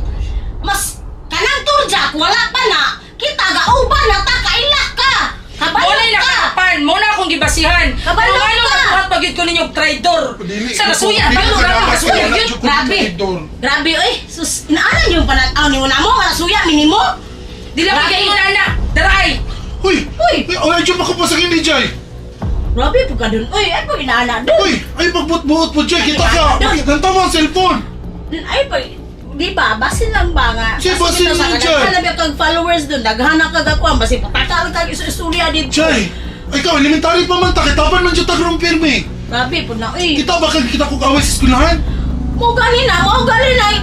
Mas kanang turjat wala pa na. Kita gauban na ta kaila ka. Kabalo Muna ka. nakapan, muna akong gibasihan. Kabalo Kung ano ka. nagbuhat pagid ko ninyong traidor. Dili, Sa nasuya, dili balo ka ka dapat nasuya wala yun. jud ko Grabe. traidor. Grabe oy. Sus inaanan yung panataw ni mo na mo marasuya minimo. Dili ka Grabe. gaingon ana. Daray. Uy! Uy! Ay, ay, dyan ako pa sa kini, Jay! Grabe po ka dun. Uy, ay pag inaana dun. Uy! Ay, pagbuot-buot po, Jay! Kita ka! Nantawa ang cellphone! Ay pag, di ba, basin lang ba nga? Si basin lang dyan. Hanap yung kag followers dun. Daghana ka gakuan. Basin patakal kag istorya dito. Jay! Ay, ikaw, elementary pa man, takitapan man dyan tagrong pirmi! Grabe po na. Uy, Kita ba kag kita ko kaway sa eskwelahan? mo gani na.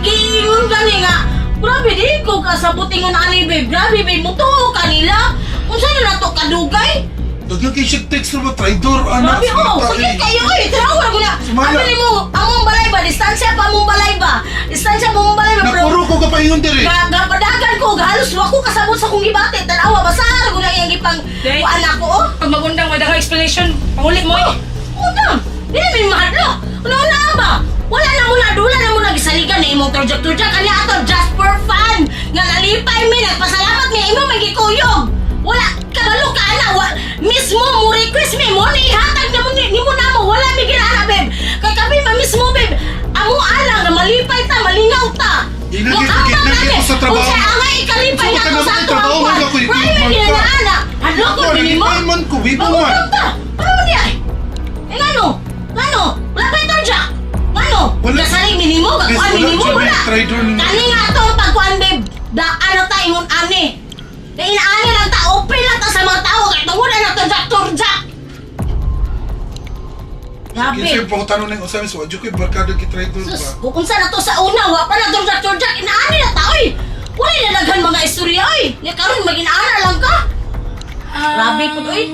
Giingon gani nga. Grabe, di ko kasabutin nga ani, babe. Grabe, babe. Mutuo kanila. Kung saan na to kadugay? Dagan kay siya text na ba? Traidor, anak. Grabe oh, sakit kayo eh. Tinawa ko na. Sumala. Ano mo, among balay ba? Distansya pa among balay ba? Distansya pa among balay ba? Napuro ko ka pa ingon dire. Gapadagan ko, halos ako kasabot sa kong gibate. Tanawa, basahar ko na iyang gipang Day. anak ko oh. Pag magundang madang explanation, pangulit mo eh. Udang, di na may mahadlo. Ano na ba? Wala na muna, dula na muna gisaligan na imong turjak-turjak. Kanya ato, just for fun. Nga nalipay mi, nagpasalamat mi, imo may gikuyog. Wala, kabalo ka na. Mismo mo request mi, mo ni ihatag na mo ni mo na mo. Wala mi ginana, babe. Kay kami ma mismo, babe. Amo alang na malipay ta, malingaw ta. Inagit ko sa trabaho. Kung sa angay ikalipay na to sa ato ang Trabaho, kwan. wala ko, Wala mi ginana. Hadlo ko, din mo. Nalipay man ko, bibo man. Magutang ta. Ano mo niya? Eh, ngano? Ngano? Wala pa ito, Jack. Ngano? Wala. Nasaling minimo? Yes, Kakuan wala, minimo? Jack. Wala. Traidor ni- Kani nga ito ang pagkuan, babe. Ano ta, ingon ani. Na inaani lang ta, open lang ta sa mga tao. Kaya tungod na ito, Jack, Jack. Kinsa Grabe. pa ko tanong ng usamis, wadyo ko barkada ki traidor ba? Sus, kung saan na to sa una, wa pa na Jack, inaani na ta, oy. Wala na daghan mga istorya, oy. Nga karon mag-inaana lang ka. Grabe po, oy.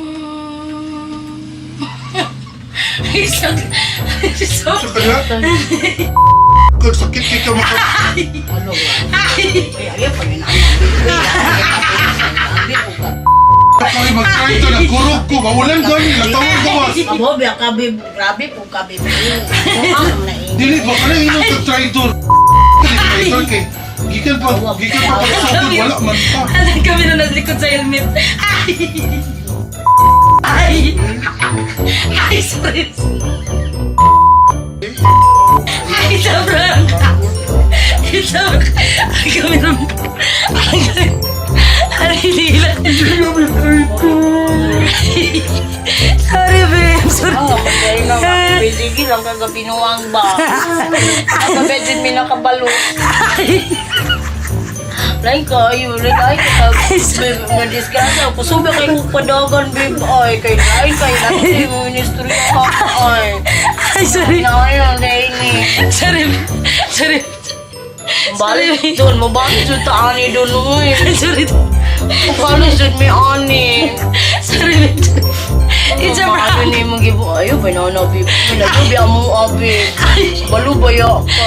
So, Sa kanya? Kung sakit kay ka maka... Kaya mag-try to, nagkurog ko, mawalan gani, natawag gawas. Abo, biya ka, babe. Grabe po ka, babe. Dili ba ka na inong ka-traidor? Traidor kay... Gikan pa pagsugod, wala man pa. alam kami na naslikod sa helmet. Ay! Ay, sorry. Ay, sobrang. Sobrang. Ay, kami na. Ay, hindi lang. Sorry, babe. Sorry. Sige lang kagabi nuwang ba? Kagabi din may nakabalo. Lain kayo, lain kayo. Madisgasa ako. Subi kayo padagan, babe. Ay, kay lain kayo. Natin mo ministry ka. Ay. Ay, sorry. Naayang lain ni. Sorry. Sorry. Balik doon, mabalik doon ta ani doon uy. Sorry. Balik doon may ani. Sorry, babe. It's a Ano prank. ni mga gibo? Ayo, banana, babe. Pinagubi mo, abe. Balubaya ka.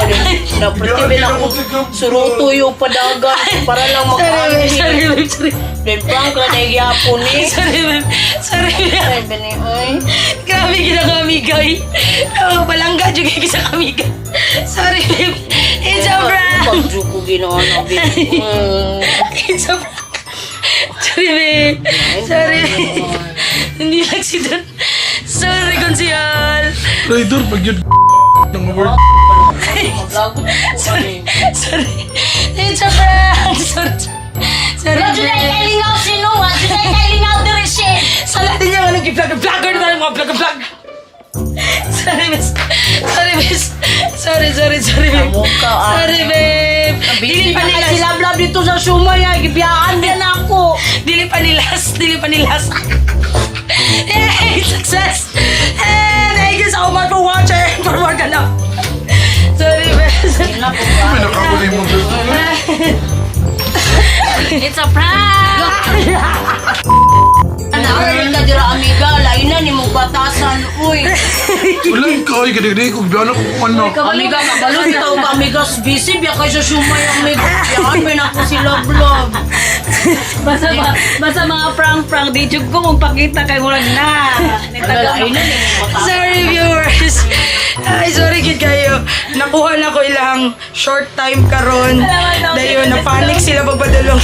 Napritibil ako. Suruto yung padagan para lang makaano. Sorry, babe. Sorry. Ben prank lang na igyapon ni. Sorry, babe. Sorry, babe. Ay, bani, ay. Grabe kinakamigay. Balangga juga kita kamigay. Sorry, babe. It's a prank. Pagjuko ginawa na, babe. It's a prank. Sorry, babe. Sorry. Hindi lang si Don. Sorry, Konsyal. Traidor, pag yun ng word. Sorry. Sorry. It's a prank. Sorry. Sorry, Wala dyan ay babe. kailingaw sino. Wala dyan ay kailingaw dire siya. Salah din niya nga nag-vlogger na mga vlog. Sorry, miss. Sorry, miss. Sorry, babe. Kamuka, ah. Sorry, babe. Dili pa Kasi nilas. lablab dito sa sumay ay gibiyaan din ako. Dili pa nilas. Hey, success. Hey, thank you so much for watching. Forward ka na. Sorry, babe. May nakabuli mo. It's a prank. Ano ka dira amiga, lain na ni mong batasan. Uy, Wala yung kaway, ganyan kung biyan ako kung ano. amiga, kabalot ito ka amiga. Busy, biya kayo sa sumay amiga. Yan, may naku si Love. Basta mga prank di jud ko kung pakita kay murag na. Lain na ni mong batasan. Sorry, viewers. Ay, sorry gid kayo. Nakuha na ko ilang short time karon. Dayon na-panic sila pagpadalong.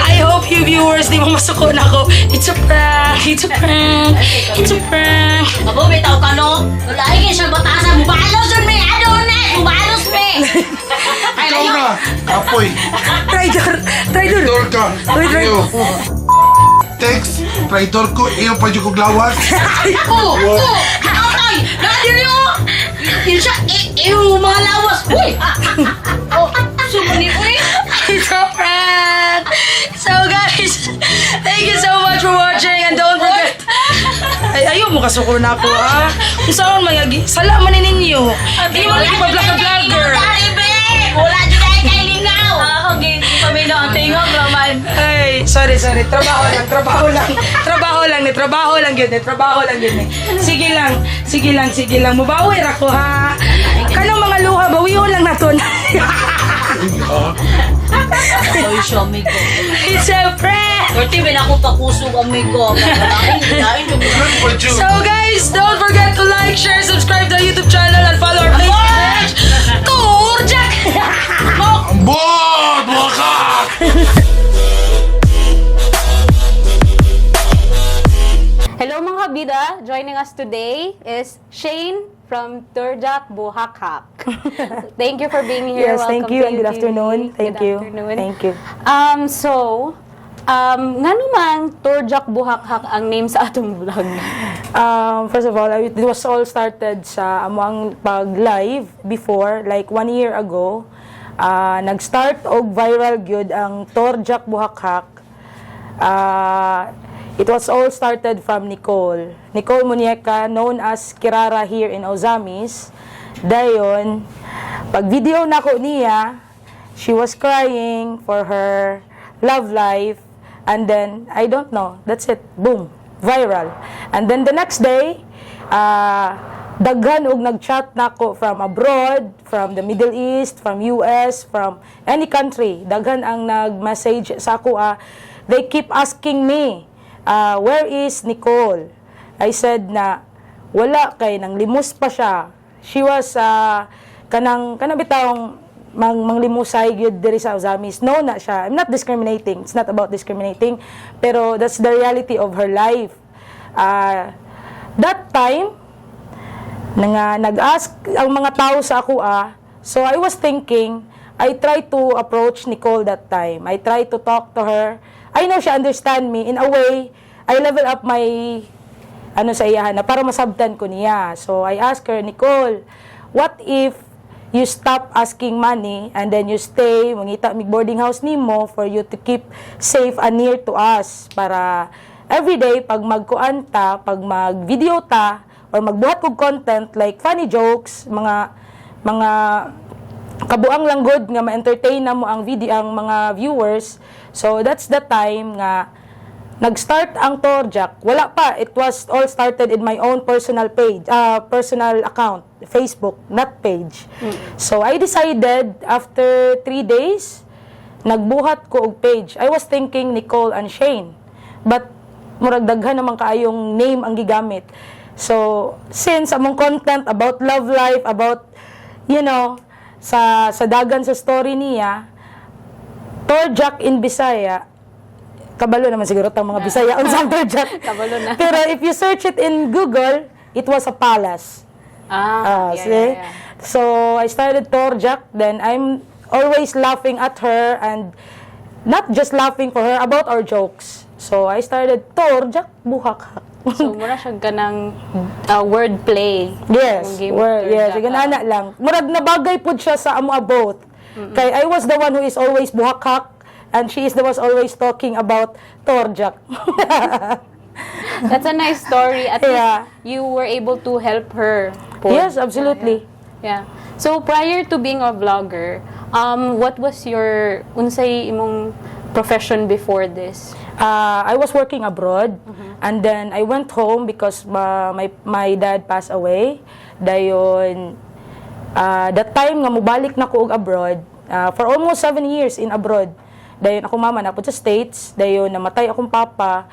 I hope you viewers di mo masuko na ako. It's a prank. Abo, may tao ka no? Wala ay siya batasan. Mubalos yun may ano na. Mubalos may. Ay, Ikaw na, apoy. Traidor. Traidor ka. Iyo. Text, traidor ko, iyo pa dyan kong lawas. Ay, nadir yun. Yun siya, yung mga lawas. Uy! Sumuni, uy. It's a prank. So guys, thank you so much for watching and don't forget. Ay, ayaw mo kasuko na ako, ha? Kung saan mayagi, sala man ninyo. Hindi mo lagi pa-vlogger. Wala dyan ay kailingaw. Ako, kami na ang tingog naman. Ay, sorry. sorry. Trabaho lang yun eh. Sige lang. Mubawi ra ko ha. Kanang mga luha, bawion lang naton. Oy, siya, amigo. Siyempre. Korte, may ako pakusog, amigo. Daing So guys, don't forget to like, share, subscribe to our YouTube channel and follow our Facebook page. Turjak! Ambot! Wakak! Hello mga bida! Joining us today is Shane from Turjak Buhakhak. Thank you for being here. Yes, thank Welcome you to and good UTV. afternoon. Thank you. Afternoon. Thank you. Nga naman, Turjak Buhakhak ang name sa atong vlog. First of all, it was all started sa among pag-live before, like 1 year ago. Nag-start og viral gyud ang Turjak Buhakhak. It was all started from Nicole. Nicole Muñeca, known as Kirara here in Ozamis. Dayon, pag video na ko niya, she was crying for her love life. And then, I don't know, that's it. Boom. Viral. And then the next day, daghan og nag-chat na ko from abroad, from the Middle East, from US, from any country. Daghan ang nag-message sa ako. They keep asking me, where is Nicole? I said na wala kay nang limos pa siya. She was kanang bitawng manglimusay gyud diri sa Ozamis. No na siya. I'm not discriminating. It's not about discriminating, pero that's the reality of her life. That time nag-ask ang mga tao sa ako so I was thinking, I tried to approach Nicole that time. I tried to talk to her. I know she understand me. In a way, I level up my sa iyahan na para masabtan ko niya. So I asked her, Nicole, what if you stop asking money and then you stay, mangita mig boarding house nimo for you to keep safe and near to us para everyday pag magkuan ta, pag mag-video ta or magbuhat kog content like funny jokes, mga kabuang lang good nga ma-entertain na mo ang mga viewers. So that's the time nga nag-start ang Turjak. Wala pa, it was all started in my own personal page, personal account, Facebook, not page. So I decided after 3 days, nagbuhat ko og page. I was thinking Nicole and Shane. But murag daghan naman kaayong name ang gigamit. So since among content about love life, about sa dagan sa story niya, Turjak in Bisaya, kabalo naman siguro tang mga Bisaya unsang Turjak. Kabalo na. Pero if you search it in Google, it was a palace. See? So I started Turjak, then I'm always laughing at her and not just laughing for her about our jokes. So I started Turjak Buhakhak. So, mura siya ganang wordplay. Yes, ganana lang. Murag nabagay pud siya sa amo both. Kay I was the one who is always buhakhak and she is the one always talking about Turjak. That's a nice story. At least you were able to help her. Yes, absolutely. Yeah. So, prior to being a vlogger, what was your unsay imong profession before this? I was working abroad and then I went home because my dad passed away. Dayon that time nga mubalik na ko og abroad for almost 7 years in abroad. Dayon ako mama napud sa States, dayon namatay akong papa,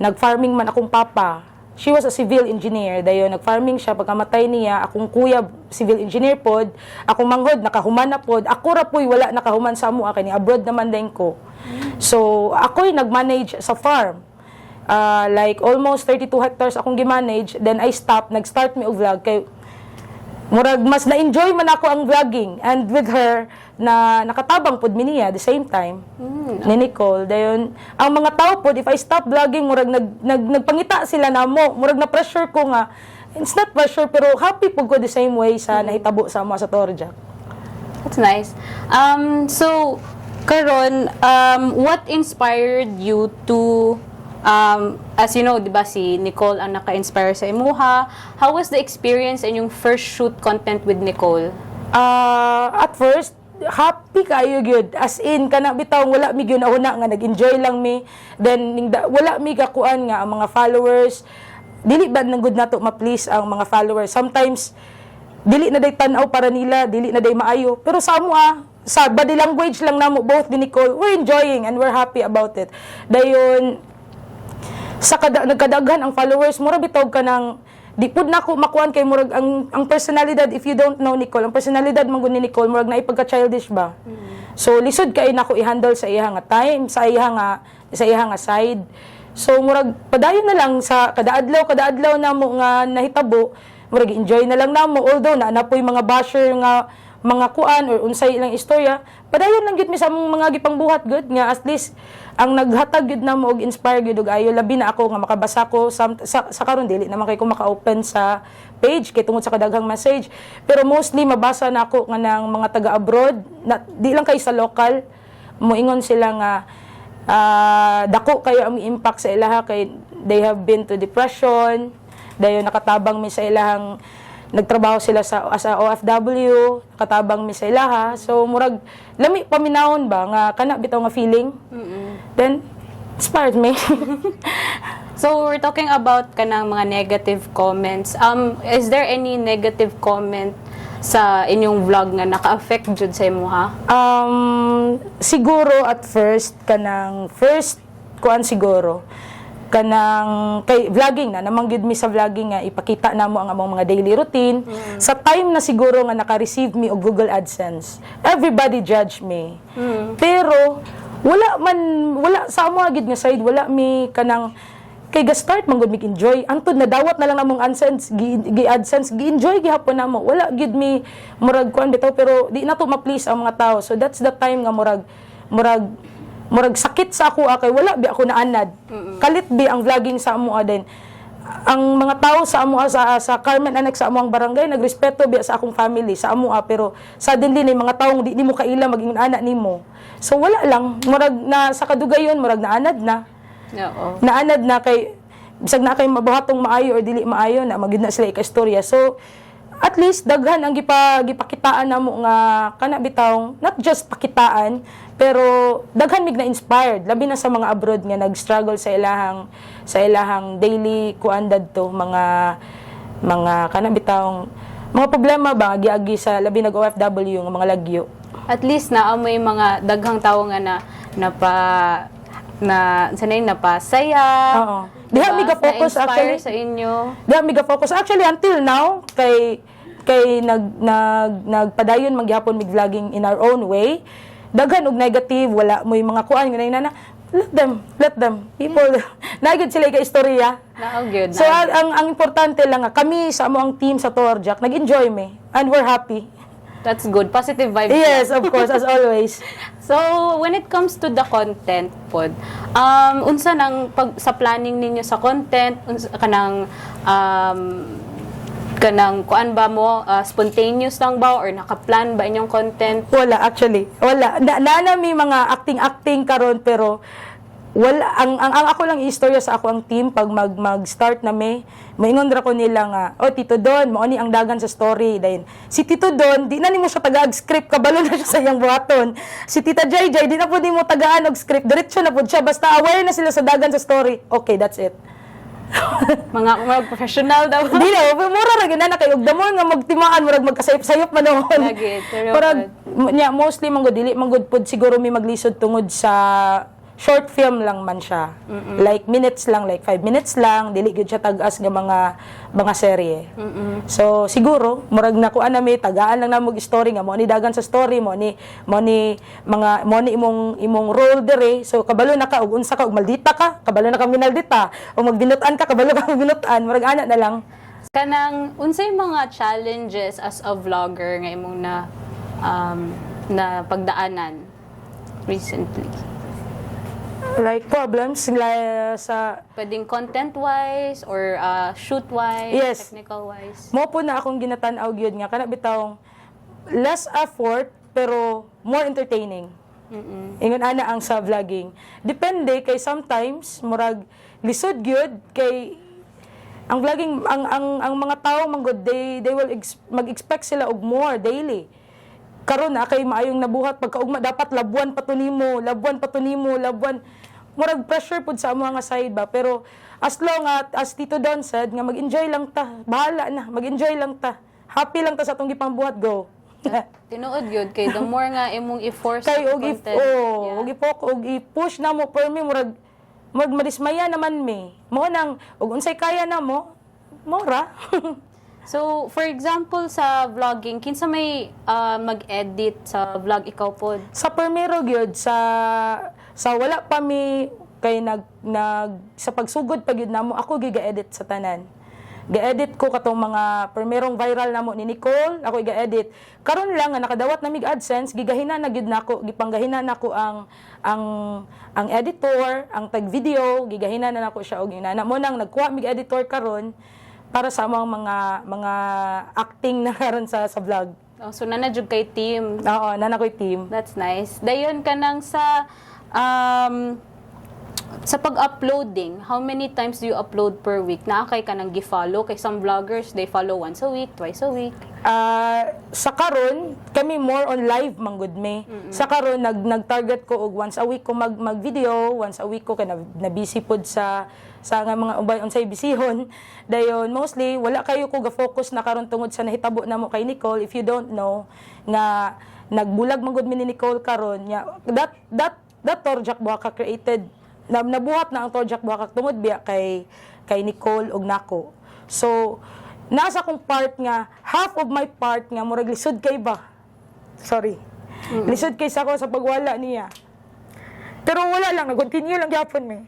nag-farming man akong papa. She was a civil engineer, dayon nag-farming siya pagkamatay niya, akong kuya civil engineer pod, akong manghod nakahuman na pod, ako ra poy wala nakahuman sa amo kay ni abroad naman din ko. So ako'y nag-manage sa farm. Like almost 32 hectares akong gi-manage, then I stopped, nag-start mi og vlog kay murag mas na-enjoy man ako ang vlogging and with her na nakatabang pod mi niya the same time ni Nicole. Dayon ang mga tao pod if I stop vlogging murag nagpangita sila namo, murag na pressure ko nga it's not pressure pero happy pud ko the same way sa nahitabo sa mga sa Turjak. That's nice. So karon what inspired you to as you know, di ba si Nicole ang naka-inspire sa imuha. How was the experience and yung first shoot content with Nicole? At first, happy kayo gyud, as in kana bitaw wala mi gyud una nga nag-enjoy lang mi, then wala mi kakuan nga ang mga followers dili bad nang good nato ma-please ang mga followers. Sometimes dili na day tan-aw para nila, dili na day maayo, pero sa amo sa body language lang namo both ni Nicole, we're enjoying and we're happy about it. Dayon sa nagkadaghan ang followers, mura bitaw ka ng di pud nako makuan kay murag ang personalidad, if you don't know Nicole, ang personalidad man gud ni Nicole murag na ipagka-childish ba. So lisod kay nako i-handle sa iya nga time, sa iya nga side. So murag padayon na lang sa kada adlaw namo nga nahitabo, murag enjoy na lang namo, although na napoy mga basher nga mga kuan or unsay ilang istorya, padayon lang gyud mi sa mga gipangbuhat gud nga at least ang naghatag gyud namo og inspire gyud og ayo, labi na ako nga makabasa ko sa karon dili naman kay ko maka-open sa page kay tungod sa kadaghang message, pero mostly mabasa na ako nga ng mga taga abroad na di lang kay sa local, moingon sila nga dako kayo ang impact sa ilaha kay they have been to depression, dayon nakatabang mi sa ilahang nagtrabaho sila sa OFW, nakatabang mi sa ilaha. So murag lami paminawon ba nga kana bitaw nga feeling. Then inspired me. So we're talking about kanang mga negative comments. Is there any negative comment sa inyong vlog nga naka-affect jud sa imuha? Siguro at first kuan siguro kanang kay vlogging na namang gyud mi sa vlogging nga ipakita namo ang among mga daily routine. Sa time na siguro nga naka-receive mi og Google AdSense, everybody judge me. Pero wala sa amo gid nga side, wala mi kanang kay ga-start man gud mi enjoy. Antod na dawat na lang namong AdSense, AdSense gi-enjoy gihapon namo. Wala gid mi murag kuan bitaw, pero di na to ma-please ang mga tao. So that's the time nga murag sakit sa ako kay wala bi ako naanad. Kalit bi ang vlogging sa amo din. Ang mga tao sa amo sa Carmen Annex sa amo ang barangay nagrespeto bi sa akong family sa amo pero suddenly ni mga taong di nimo kaila maging anak nimo. So wala lang murag na sa kadugayon murag naanad na. Oo. Naanad na kay bisag na kay mabuhatong maayo or dili maayo na magid na sila ika-istorya. So at least daghan ang gipakitaan namo nga kana bitaw not just pakitaan pero daghan mig na inspired labi na sa mga abroad nga nag-struggle sa ilahang daily kuan dadto mga kana bitaw mga problema ba giagi sa labi nag OFW nga mga lagyo. At least naamoy mga daghang tawo nga napasaya. Oo. Diha mi ga-focus actually sa inyo. Diha mi ga-focus actually until now kay nagpadayon magyapon mig vlogging in our own way. Daghan og negative, wala mo yung mga kuan nga let them people nagid sila ka istorya. Good. So ang importante lang nga kami sa amo ang team sa Torjak nag-enjoy me and we're happy. That's good. Positive vibes. Yes, of course, as always. So, when it comes to the content pod, unsa nang sa planning ninyo sa content, kanang kuan ba mo, spontaneous lang ba or naka-plan ba inyong content? Wala actually. Wala. May mga acting karon pero wala ang ako lang istorya sa ako ang team pag mag-start na maingon ra ko nila nga Tito Don mao ni ang dagan sa story dayon si Tito Don di na nimo siya taga-script kabalo na siya sa iyang buhaton si Tita JJ di na pud nimo tagaan og script diretso na pud siya basta aware na sila sa dagan sa story, okay, that's it. mga professional daw. Di na, mura ra gyud na kay og damo nga magtimaan murag magkasayop-sayop man noon. Pero mostly man gud dili man gud pud siguro mi maglisod tungod sa short film lang man siya. Like minutes lang, like 5 minutes lang, dili gyud siya tag-as nga mga serye. So siguro murag na kuan na may tagaan lang namog story nga mo ni dagan sa story mo ni imong role dere. So kabalo na ka og unsa ka og maldita ka, kabalo na ka minaldita, o magbinutan ka kabalo ka magbinutan, murag ana na lang. Kanang unsay mga challenges as a vlogger nga imong na pagdaanan recently? Like problems sa pwedeng content-wise or shoot-wise, yes, technical-wise. Mo po na akong ginatanaw gyud nga kana bitawng less effort pero more entertaining. Ingon ana ang sa vlogging. Depende kay sometimes murag lisod gyud kay ang vlogging ang mga tao manggod they will mag-expect sila og more daily. karon na kay maayong nabuhat pagkaugma dapat labuan patunimo, labuan. Murag pressure pud sa mga side ba, pero as long as Tito Don said nga mag-enjoy lang ta, bahala na, mag-enjoy lang ta. Happy lang ta sa atong gipangbuhat, go. Tinuod yun, kay the more nga imong i-force Kay yung og content. og i-push na mo per me murag madismaya naman me. Mo nang og unsay kaya na mo, mora. So, for example, sa vlogging, kinsa may mag-edit sa vlog ikaw pod? Sa permero gyud sa wala pa mi kay nag sa pagsugod pag yun namo ako giga-edit sa tanan. Ga-edit ko katong mga permerong viral namo ni Nicole, ako ga-edit. Karon lang nga nakadawat na mig AdSense, gigahina na gyud nako, gipanggahinan nako ang editor, ang tag video, gigahina na nako siya og inana mo nang nagkuha mig editor karon para sa mga acting na karon sa vlog. Oh, so, nanadjug kay team. Oo, nanakoy team. That's nice. Dayon ka nang sa pag-uploading, how many times do you upload per week? Naakay ka nang gi-follow? Kay some vloggers, they follow once a week, twice a week. Sa karon kami more on live manggod me. Sa karon nag-target ko og once a week ko mag-video, once a week ko kay na busy pod sa nga mga ubay unsay bisihon. Dayon mostly wala kayo ko ga-focus na karon tungod sa nahitabo namo kay Nicole. If you don't know nga nagbulag manggod mi ni Nicole karon nya that Torjak Buhaka created nabuhat na ang Torjak Buhaka tungod biya kay Nicole og nako. So nasa kong part nga, half of my part nga, murag lisod kay ba? Sorry. Lisod kay sa ko sa pagwala niya. Pero wala lang, nag-continue lang gyapon me.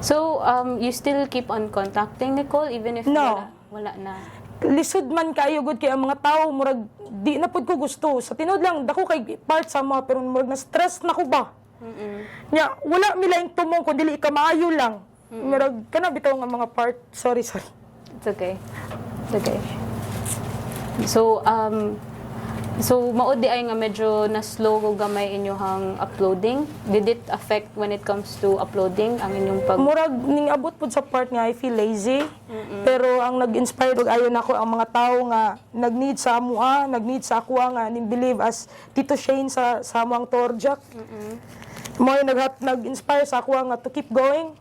So, you still keep on contacting Nicole even if No. wala na? Lisod man kayo gud kay ang mga tao, murag di na pud ko gusto. Sa tinod lang, dako kay part sa mga, pero murag na-stress na ko ba? Nya, wala mi laing tumong kung dili ka maayo lang. Murag, kana bitaw nga mga part, sorry. It's okay. It's okay. So, maudi ay nga medyo na-slow ko gamay inyohang uploading. Did it affect when it comes to uploading ang inyong Murag, ning abot po sa part nga, I feel lazy. Pero ang nag-inspire og ayon ako ang mga tao nga nag-need sa amua, nag-need sa ako nga nin-believe as Tito Shane sa amuang Torjak. Mo nag-inspire sa ako nga to keep going.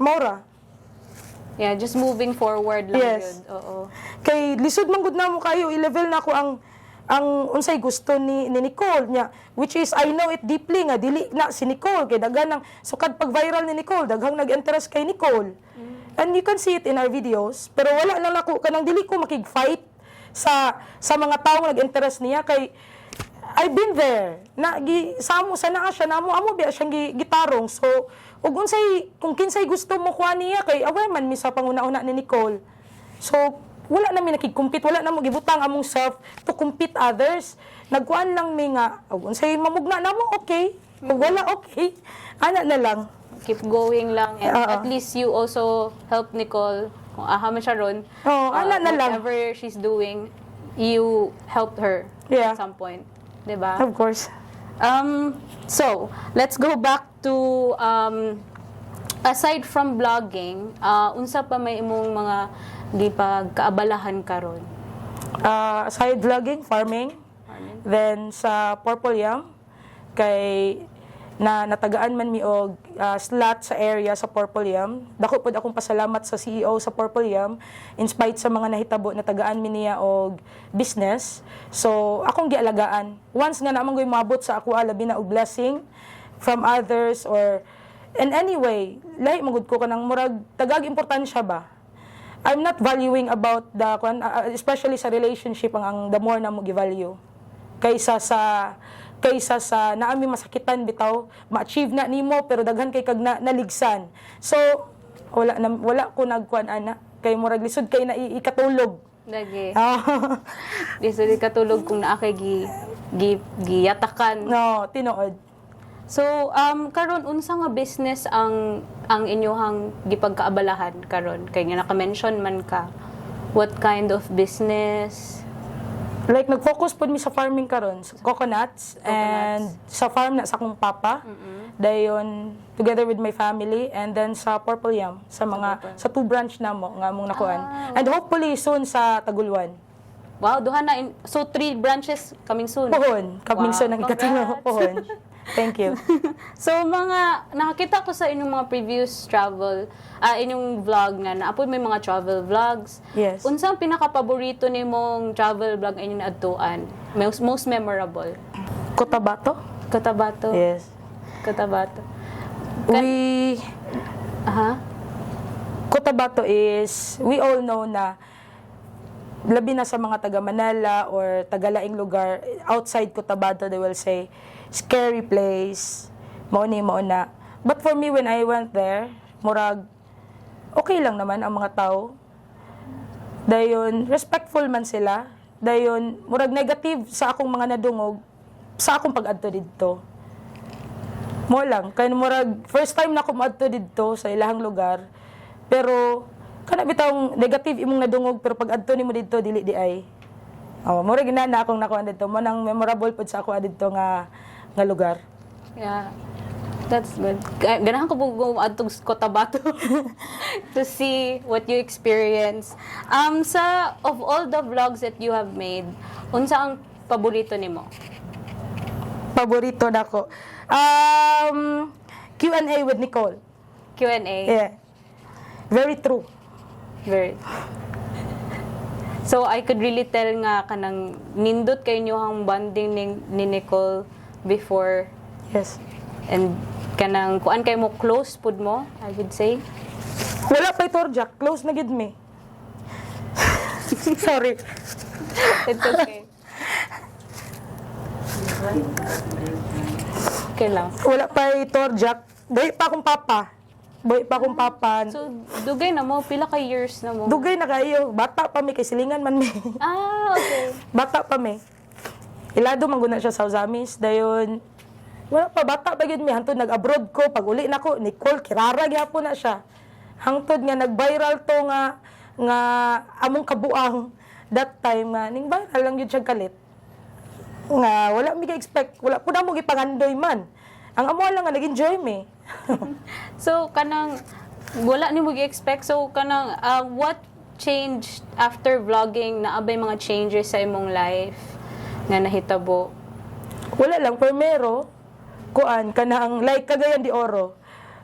Maura. Yeah, just moving forward lang Yes. yun. Oo. Kay lisod man gud namo kayo i-level na ko ang unsay gusto ni Nicole niya, which is I know it deeply nga dili na si Nicole kay daghan ng sukad pag viral ni Nicole daghang nag-interest kay Nicole. And you can see it in our videos, pero wala lang ako kanang dili ko makig-fight sa mga tawo nag-interest niya kay I've been there. Samo sa naa siya namo amo biya siyang gitarong. So ug unsay kung kinsay gusto mo kuha niya kay away man mi sa panguna-una ni Nicole. So wala na mi nakig-compete, wala na mo gibutang among self to compete others. Nagkuan lang mi nga ug unsay mamugna namo okay. Ug wala okay. Ana na lang. Keep going lang and at least you also help Nicole kung aha man siya ron. Ana na lang. Whatever she's doing, you helped her at some point. Diba? Of course. So, let's go back to aside from vlogging, unsa pa may imong mga gipagkaabalahan karon? Aside vlogging, farming. Then sa Purple Yam kay natagaan man mi og slot sa area sa Purple Yam. Dako pud akong pasalamat sa CEO sa Purple Yam in spite sa mga nahitabo na tagaan mi niya og business. So akong gialagaan. Once nga namang goy moabot sa ako labi na og blessing from others or in any way, lahi magud ko kanang murag tagag importansya ba. I'm not valuing about the especially sa relationship ang the more na mo gi-value kaysa sa naami masakitan bitaw ma-achieve na nimo pero daghan kay kag naligsan. So wala ko nagkuan ana kay murag lisod kay na ikatulog. Lagi. Lisod ikatulog kung naa kay giyatakan. No, tinuod. So, karon unsa nga business ang inyohang gipagkaabalahan karon? Kay nga naka-mention man ka. What kind of business? Like nag-focus pud mi sa farming karon, coconuts and sa farm na sa akong papa. Dayon together with my family and then sa Purple Yam sa mga sa 2 branch namo nga among nakuan. And hopefully soon sa Taguluan. Wow, duha na. So, 3 branches coming soon. Pohon. Kaming Wow, sa nang ikatino. congrats. Pohon. Thank you. So, nakakita ko sa inyong mga previous travel, inyong vlog na naapoy may mga travel vlogs. Yes. Unsang pinaka-paborito nimong travel vlog inyong naadtuan? Most memorable? Cotabato? Cotabato. Yes. Cotabato. Cotabato is, we all know na labi na sa mga taga Manila or taga laing lugar, outside Cotabato, they will say, scary place, mauna. But for me, when I went there, murag, okay lang naman ang mga tao. Dayon, respectful man sila. Dayon, murag negative sa akong mga nadungog, sa akong pag-adto dito. Mo lang, kaya murag, first time na ako maadto dito sa ilahang lugar, pero, kana bitawng negative imong nadungog pero pag adto nimo didto dili di ay. Oh, mura ginana akong nakuha didto mo nang memorable pud sa ako didto nga lugar. Yeah. That's good. Ganahan ko po adtong Cotabato to see what you experience. Of all the vlogs that you have made, unsa ang paborito nimo? Paborito nako. Q&A with Nicole. Q&A. Yeah. Very true. Very. So, I could really tell nga kanang nindot kayo nyo ang bonding ni Nicole before. Yes. And kanang kuan kayo mo close pud mo, I would say. Wala pa itorjak, close na gid me. Sorry. It's okay. Okay lang. Wala pa itorjak. Boy pa akong papa. So, dugay na mo, pila ka years na mo? Dugay na kayo. Bata pa mi kay silingan man mi. Okay. Bata pa mi. Ilado man guna siya sa Uzamis. Dayon, wala pa, bata pa yun mi. Hantod nag-abroad ko. Pag uli na ko, Nicole, kirara gyapon na siya. Hangtod nga, nag-viral to nga among kabuang that time nga, ning viral lang yun siya kalit. Nga, wala mi ka-expect. Wala po na mo gipangandoy man. Ang amo lang nga, nag-enjoy mi. So, kanang, wala ni mo gi-expect. So, kanang, what changed after vlogging na abay mga changes sa imong life nga nahitabo? Wala lang, primero, kuan, kanang, like, Cagayan de Oro.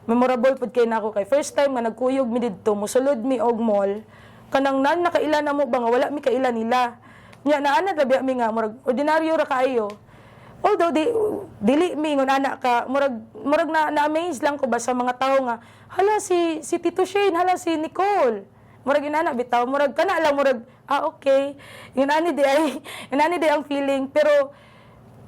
Memorable pud kay nako kay first time nga nagkuyog mi didto, musulod mi og mall. Kanang nakaila na mo ba nga wala mi kaila nila. Nya naana ra mi nga murag ordinaryo ra kaayo. Although dili mi ngon ana ka murag na-amaze lang ko ba sa mga tao nga hala si Tito Shane, hala si Nicole. Murag inana bitaw, murag kana lang murag okay. Yun ani di ang feeling pero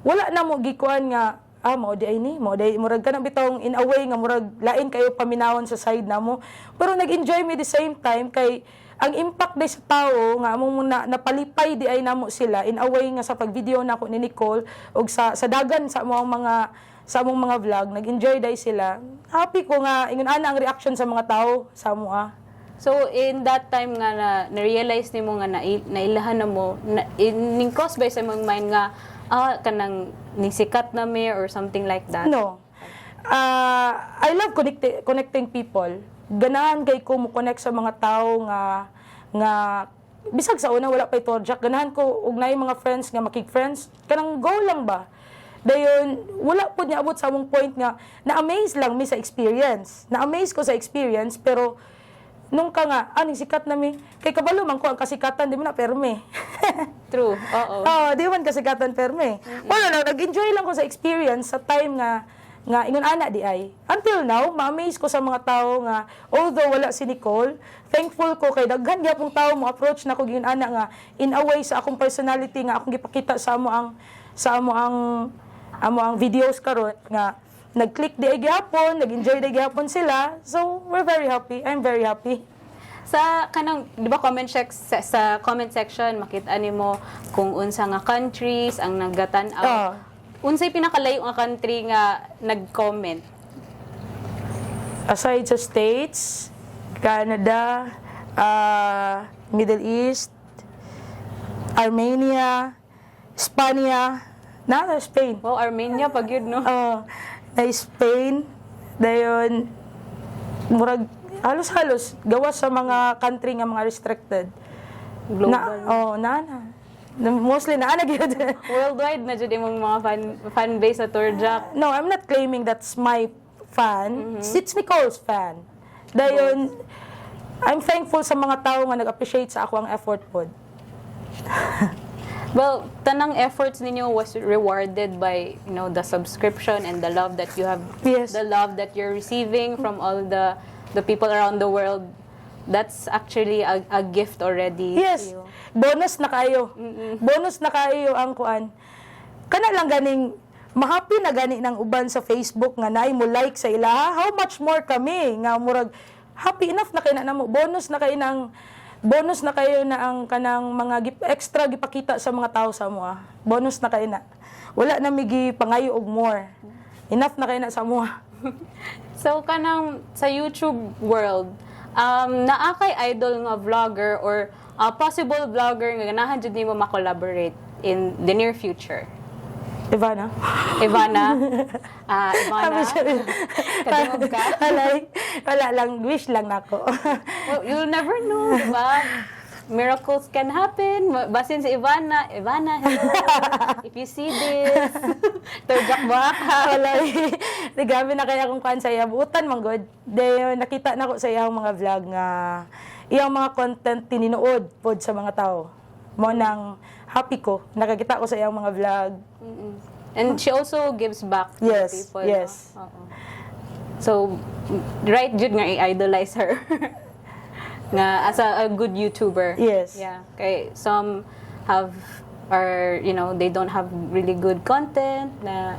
wala na mo gikuan nga mao di ay ni murag kana bitong in a way nga murag lain kayo paminawon sa side namo pero nag-enjoy mi the same time kay ang impact day sa tao nga among napalipay di ay namo sila in a way nga sa pag-video nako ni Nicole og sa dagan sa among mga vlog nag-enjoy day sila. Happy ko nga ingon ana ang reaction sa mga tao sa amoa. So, in that time nga na-realize nimo nga nailahan na mo, ning cause by sa imong mind nga, kanang nisikat na me or something like that? No. I love connecting people. Ganahan kay ko mo connect sa mga tao nga bisag sa una wala pa itorjak. Ganahan ko og naay mga friends nga makig-friends. Kanang go lang ba? Dayon, wala po niya abot sa among point nga na-amaze lang mi sa experience. Na-amaze ko sa experience pero nung ka nga, aning sikat na mi. Kay kabalo man ko ang kasikatan, di mo na perme. True, oo. Di man kasikatan perme. Wala lang, nag-enjoy lang ko sa experience sa time nga ingon ana di ay. Until now, ma-amaze ko sa mga tao nga, although wala si Nicole, thankful ko kay daghan gyapong tao mo approach na ko gingon ana nga in a way sa akong personality nga akong gipakita sa amo ang videos karon nga nag-click di ay gyapon, nag-enjoy di gyapon sila. So, we're very happy. I'm very happy. Sa kanang, di ba sa comment section, makita nimo kung unsa nga countries ang naggatan-aw. Unsay pinakalayo nga country nga nag-comment? Aside sa States, Canada, Middle East, Armenia, Spania, Spain. Wow, Armenia pag yun, no? Na Spain, dayon murag halos-halos gawas sa mga country nga mga restricted. Global. Na Mostly na ana gyud. Worldwide na jud imong mga fan base sa Turjak. No, I'm not claiming that's my fan. It's Nicole's fan. Dayon, I'm thankful sa mga tao nga nag-appreciate sa ako ang effort pod. Well, tanang efforts ninyo was rewarded by, you know, the subscription and the love that you have, Yes. the love that you're receiving from all the people around the world. That's actually a gift already. Yes. To you. Bonus na kayo. Bonus na kayo ang kuan. Kana lang ganing mahappy na gani ng uban sa Facebook nga naay mo like sa ilaha. How much more kami nga murag happy enough na kayo na mo. Bonus na kayo na ang kanang mga extra gipakita sa mga tao sa mua. Bonus na kayo na. Wala na migi pangayo og more. Enough na kayo na sa mua. So, kanang sa YouTube world, naa kay idol nga vlogger or possible vlogger nga ganahan jud nimo ma-collaborate in the near future? Ivana? Ivana? Ivana? Kadungog ka? Wala lang. Wish lang nako. Well, you'll never know, diba? Miracles can happen. Basin si Ivana, hello. If you see this, Turjak baka. Wala. Grabe na kaya kung kuan sa iya. Buutan man good. Dayon nakita na ko sa iyang mga vlog nga iyang mga content tininood pod sa mga tao. Mo nang happy ko. Nakakita ko sa iyang mga vlog. And she also gives back to Yes, people. yes. No? Oo. So, right jud nga i-idolize her. Nga as a good YouTuber. Yes. Yeah. Kay some they don't have really good content na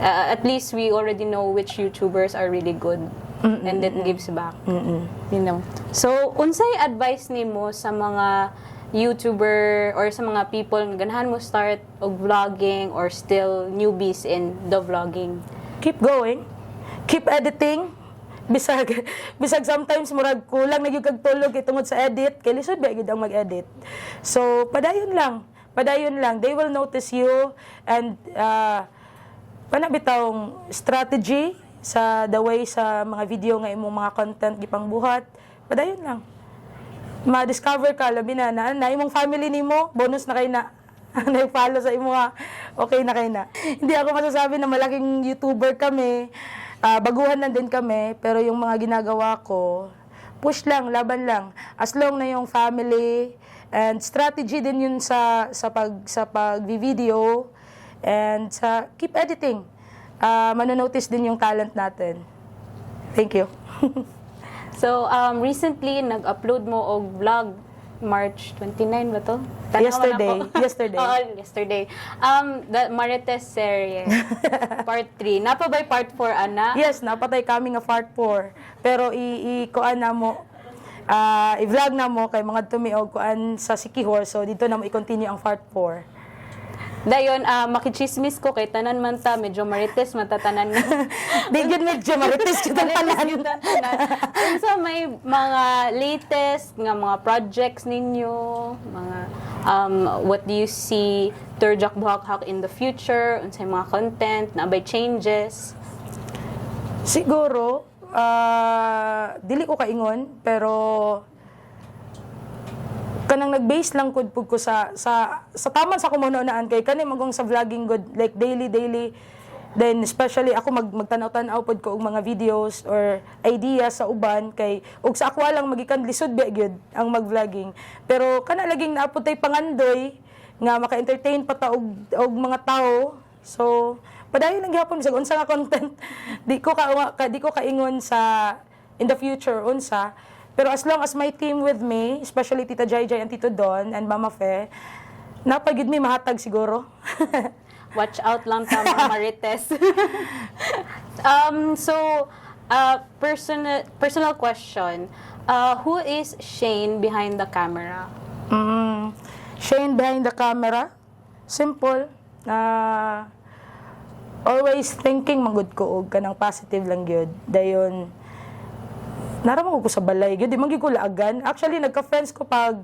at least we already know which YouTubers are really good and it gives back. You know. So, unsay advice nimo sa mga YouTuber or sa mga people nga ganahan mo start og vlogging or still newbies in the vlogging? Keep going. Keep editing. Bisag sometimes murag kulang na gyud kag tulog tungod sa edit kay lisod ba gyud ang mag-edit. So padayon lang. They will notice you and panabitawng strategy sa the way sa mga video nga imong mga content gipangbuhat. Padayon lang. Ma-discover ka labi na imong family nimo, bonus na kay na. Nag-follow sa imo okay na kay na. Hindi ako masasabi na malaking YouTuber kami. Baguhan na din kami, pero yung mga ginagawa ko, push lang, laban lang. As long na yung family and strategy din yun sa pag-video and sa keep editing. Manonotice din yung talent natin. Thank you. So, recently, nag-upload mo og vlog, March 29 ba to? Yesterday. Oo, yesterday. The Marites series, part 3. Napa by part 4, ana? Yes, napatay kami nga part 4. Pero i-kuan na mo, i-vlog na mo kay mga tumiog kuan sa Sikihor. So, dito na mo i-continue ang part 4. Dayon, makichismis ko kay tanan man ta, medyo Marites man ta tanan nga. Di yun medyo Marites kita tanan. So, may mga latest nga mga projects ninyo, mga what do you see Turjak Buhakhak in the future, unsay mga content, na by changes? Siguro, dili ko kaingon, pero kanang nag-base lang ko sa taman sa kumunonaan kay kani magong sa vlogging good like daily then especially ako magtanaw-tanaw pod ko og mga videos or ideas sa uban kay ug sa ako lang magikan lisod ba gyud ang mag-vlogging pero kana laging naapod tay pangandoy nga maka-entertain pa ta og mga tao so padayon lang gyapon bisag unsa nga content di ko kaingon sa in the future unsa. Pero as long as my team with me, especially Tita Jai and Tito Don and Mama Fe, napagid mi mahatag siguro. Watch out lang ta mga Marites. Personal question. Who is Shane behind the camera? Shane behind the camera? Simple. Always thinking manggod ko og kanang positive lang gyud. Dayon naraman ko sa balay gyud di man gyud ko laagan. Actually nagka-friends ko pag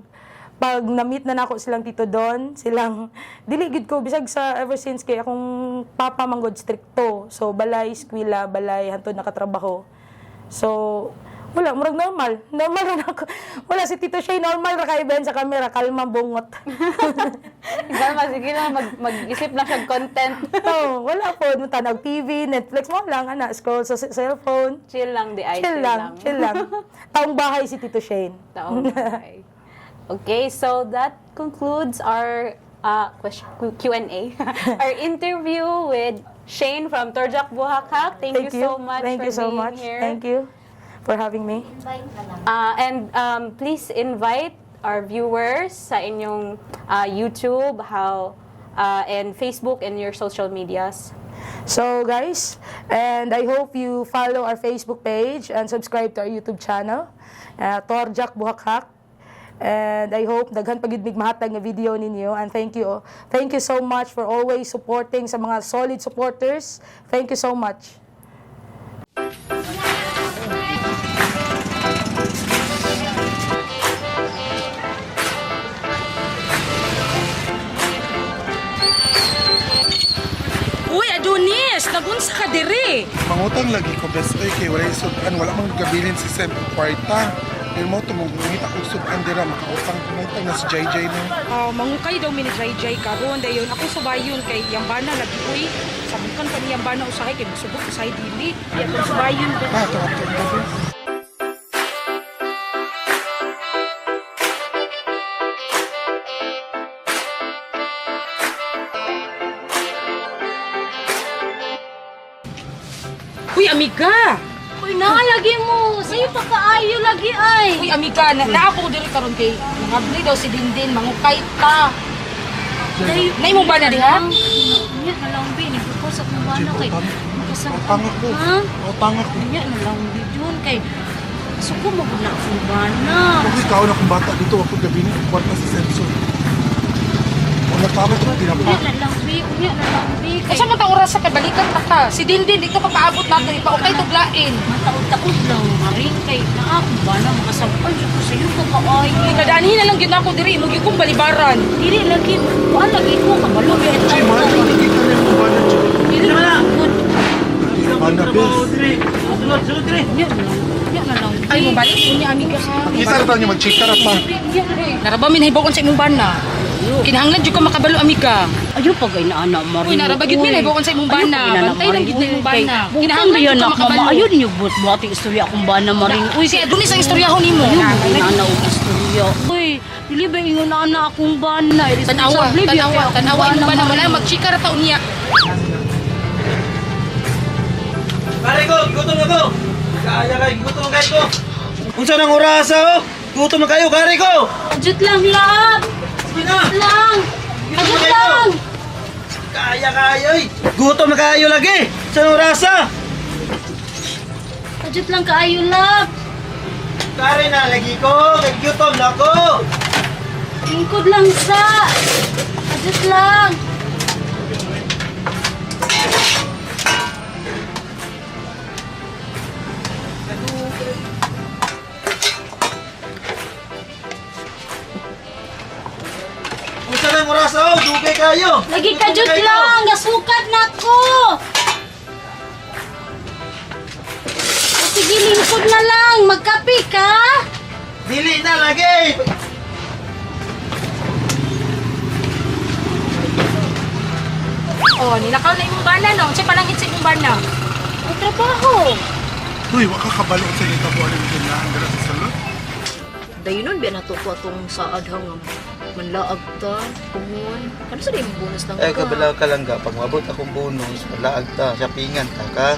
na-meet na nako silang Tito Don, silang dili gyud ko bisag sa ever since kay akong papa manggod stricto. So balay eskwela, balay hantod nakatrabaho. So Wala, murag normal. Normal na ako. Wala, si Tito Shay normal ra kay Ben sa camera, kalma bungot. Galma, sige lang, mag-isip lang siya content. Oh, wala po, tanag TV, Netflix mo lang, ana, scroll sa cellphone. Chill lang, di ay. Chill lang, chill lang. Taong bahay si Tito Shane. Taong bahay. Okay, so that concludes our Q&A. Our interview with Shane from Torjak Buhakak. Thank you so much Thank for you so being much. here. Thank you for having me. And please invite our viewers sa inyong YouTube, and Facebook and your social medias. So guys, and I hope you follow our Facebook page and subscribe to our YouTube channel, Torjak Buhakak. And I hope daghan pagid mig mahatag nga video ninyo, and thank you so much for always supporting sa mga solid supporters. Thank you so much. Uy, Adonis! Nagunsa ka diri! Mangutang lagi ko, best oy, kay wala sudan, wala mang gabilin si Sem kwarta. Pero mo tumungita ko sudan dira, makautang kumutang na si JJ no. Mangukay daw mini Jay karon dayon ako subayon kay Yambana lagi uy. Sabukan pa ni Yambana usahay kay musubok usahay dili. Di ako subayon ko. Uy, amiga! Uy, naalagi mo. Sa'yo pa kaayo lagi ay. Uy, amiga, na ako diri karon kay ngabli daw si Dindin, mangukay ta. Nay mo ba na diha? Nya na lang bi, nagpupos at mong bana kay. Utang ako. Ha? Utang ako. Nya na lang bi yun kay. Suko mo na akong bana. Kung ikaw na kung bata dito, ako gabi ni kwarta si Samson. Wala pa ako ito, tinapa. Nya na lang bi, nya na lang bi. Asa man ta oras sa kabalikan ta ka? Si Dindin di ka papaabot nato ipa okay tuglain. Mataod-taod lang maring kay na akong bana makasabuan jud ko sa iyo ka kaayo. Kadani na lang gyud ako diri, mugi kong balibaran. Dili lagi, kuan lagi ko kabalo bi at Jay, mahal ka, nakikita na yung bana, Jay. Dili na lang. Bana, bes. Nya na lang. Ay mo balik mo ni amiga ha. Kita na tayo niya, mag-check ka pa. Naraba min hibokon sa imong bana. Kinahanglan jud ka makabalo amiga. Ayo pag ay naana maring. Uy, naraba gyud min hibokon sa imong bana. Bantay lang gyud imong bana. Kinahanglan Kinahanglan jud ka na makabalo. ayun niyo buhat istorya akong bana maring. Uy, si Adonis ang istoryahon nimo. Inaana og istorya. Uy, dili ba ingon na ana akong bana? Tanawa imong bana wala magchika ra taon niya. Pare ko, gutom na ko. Kaya kay gutom kay ko. Unsa nang orasa oh? Gutom na kayo, kare ko. Ajut lang lab. Sige na. Lang. Ajut lang. Kaya kayo eh. Gutom na kayo lagi. Sa nang orasa. Ajut lang kaayo lab. Kare na lagi ko, kay gutom na ko. Lingkod lang sa. Ajut lang. Unsa nang orasa oh? Dugay kayo. Lagi ka Gutom jud kayo. lang. Gasukat na ko. O sige, lingkod na lang. Magkape ka. Dili na lagi. Oh, ninakaw na imong bana no. Unsay palangit sa imong bana? Ang trabaho. Uy, waka kabalo sa nito po ang ginaan dira sa salon. Dayonon biya nato ko atong saad hang manlaag ta, pungon. Kano sa imong bonus lang Eh, kabalaw ka lang ga. Pag mabot akong bonus, malaag ta. Shoppingan ta ka.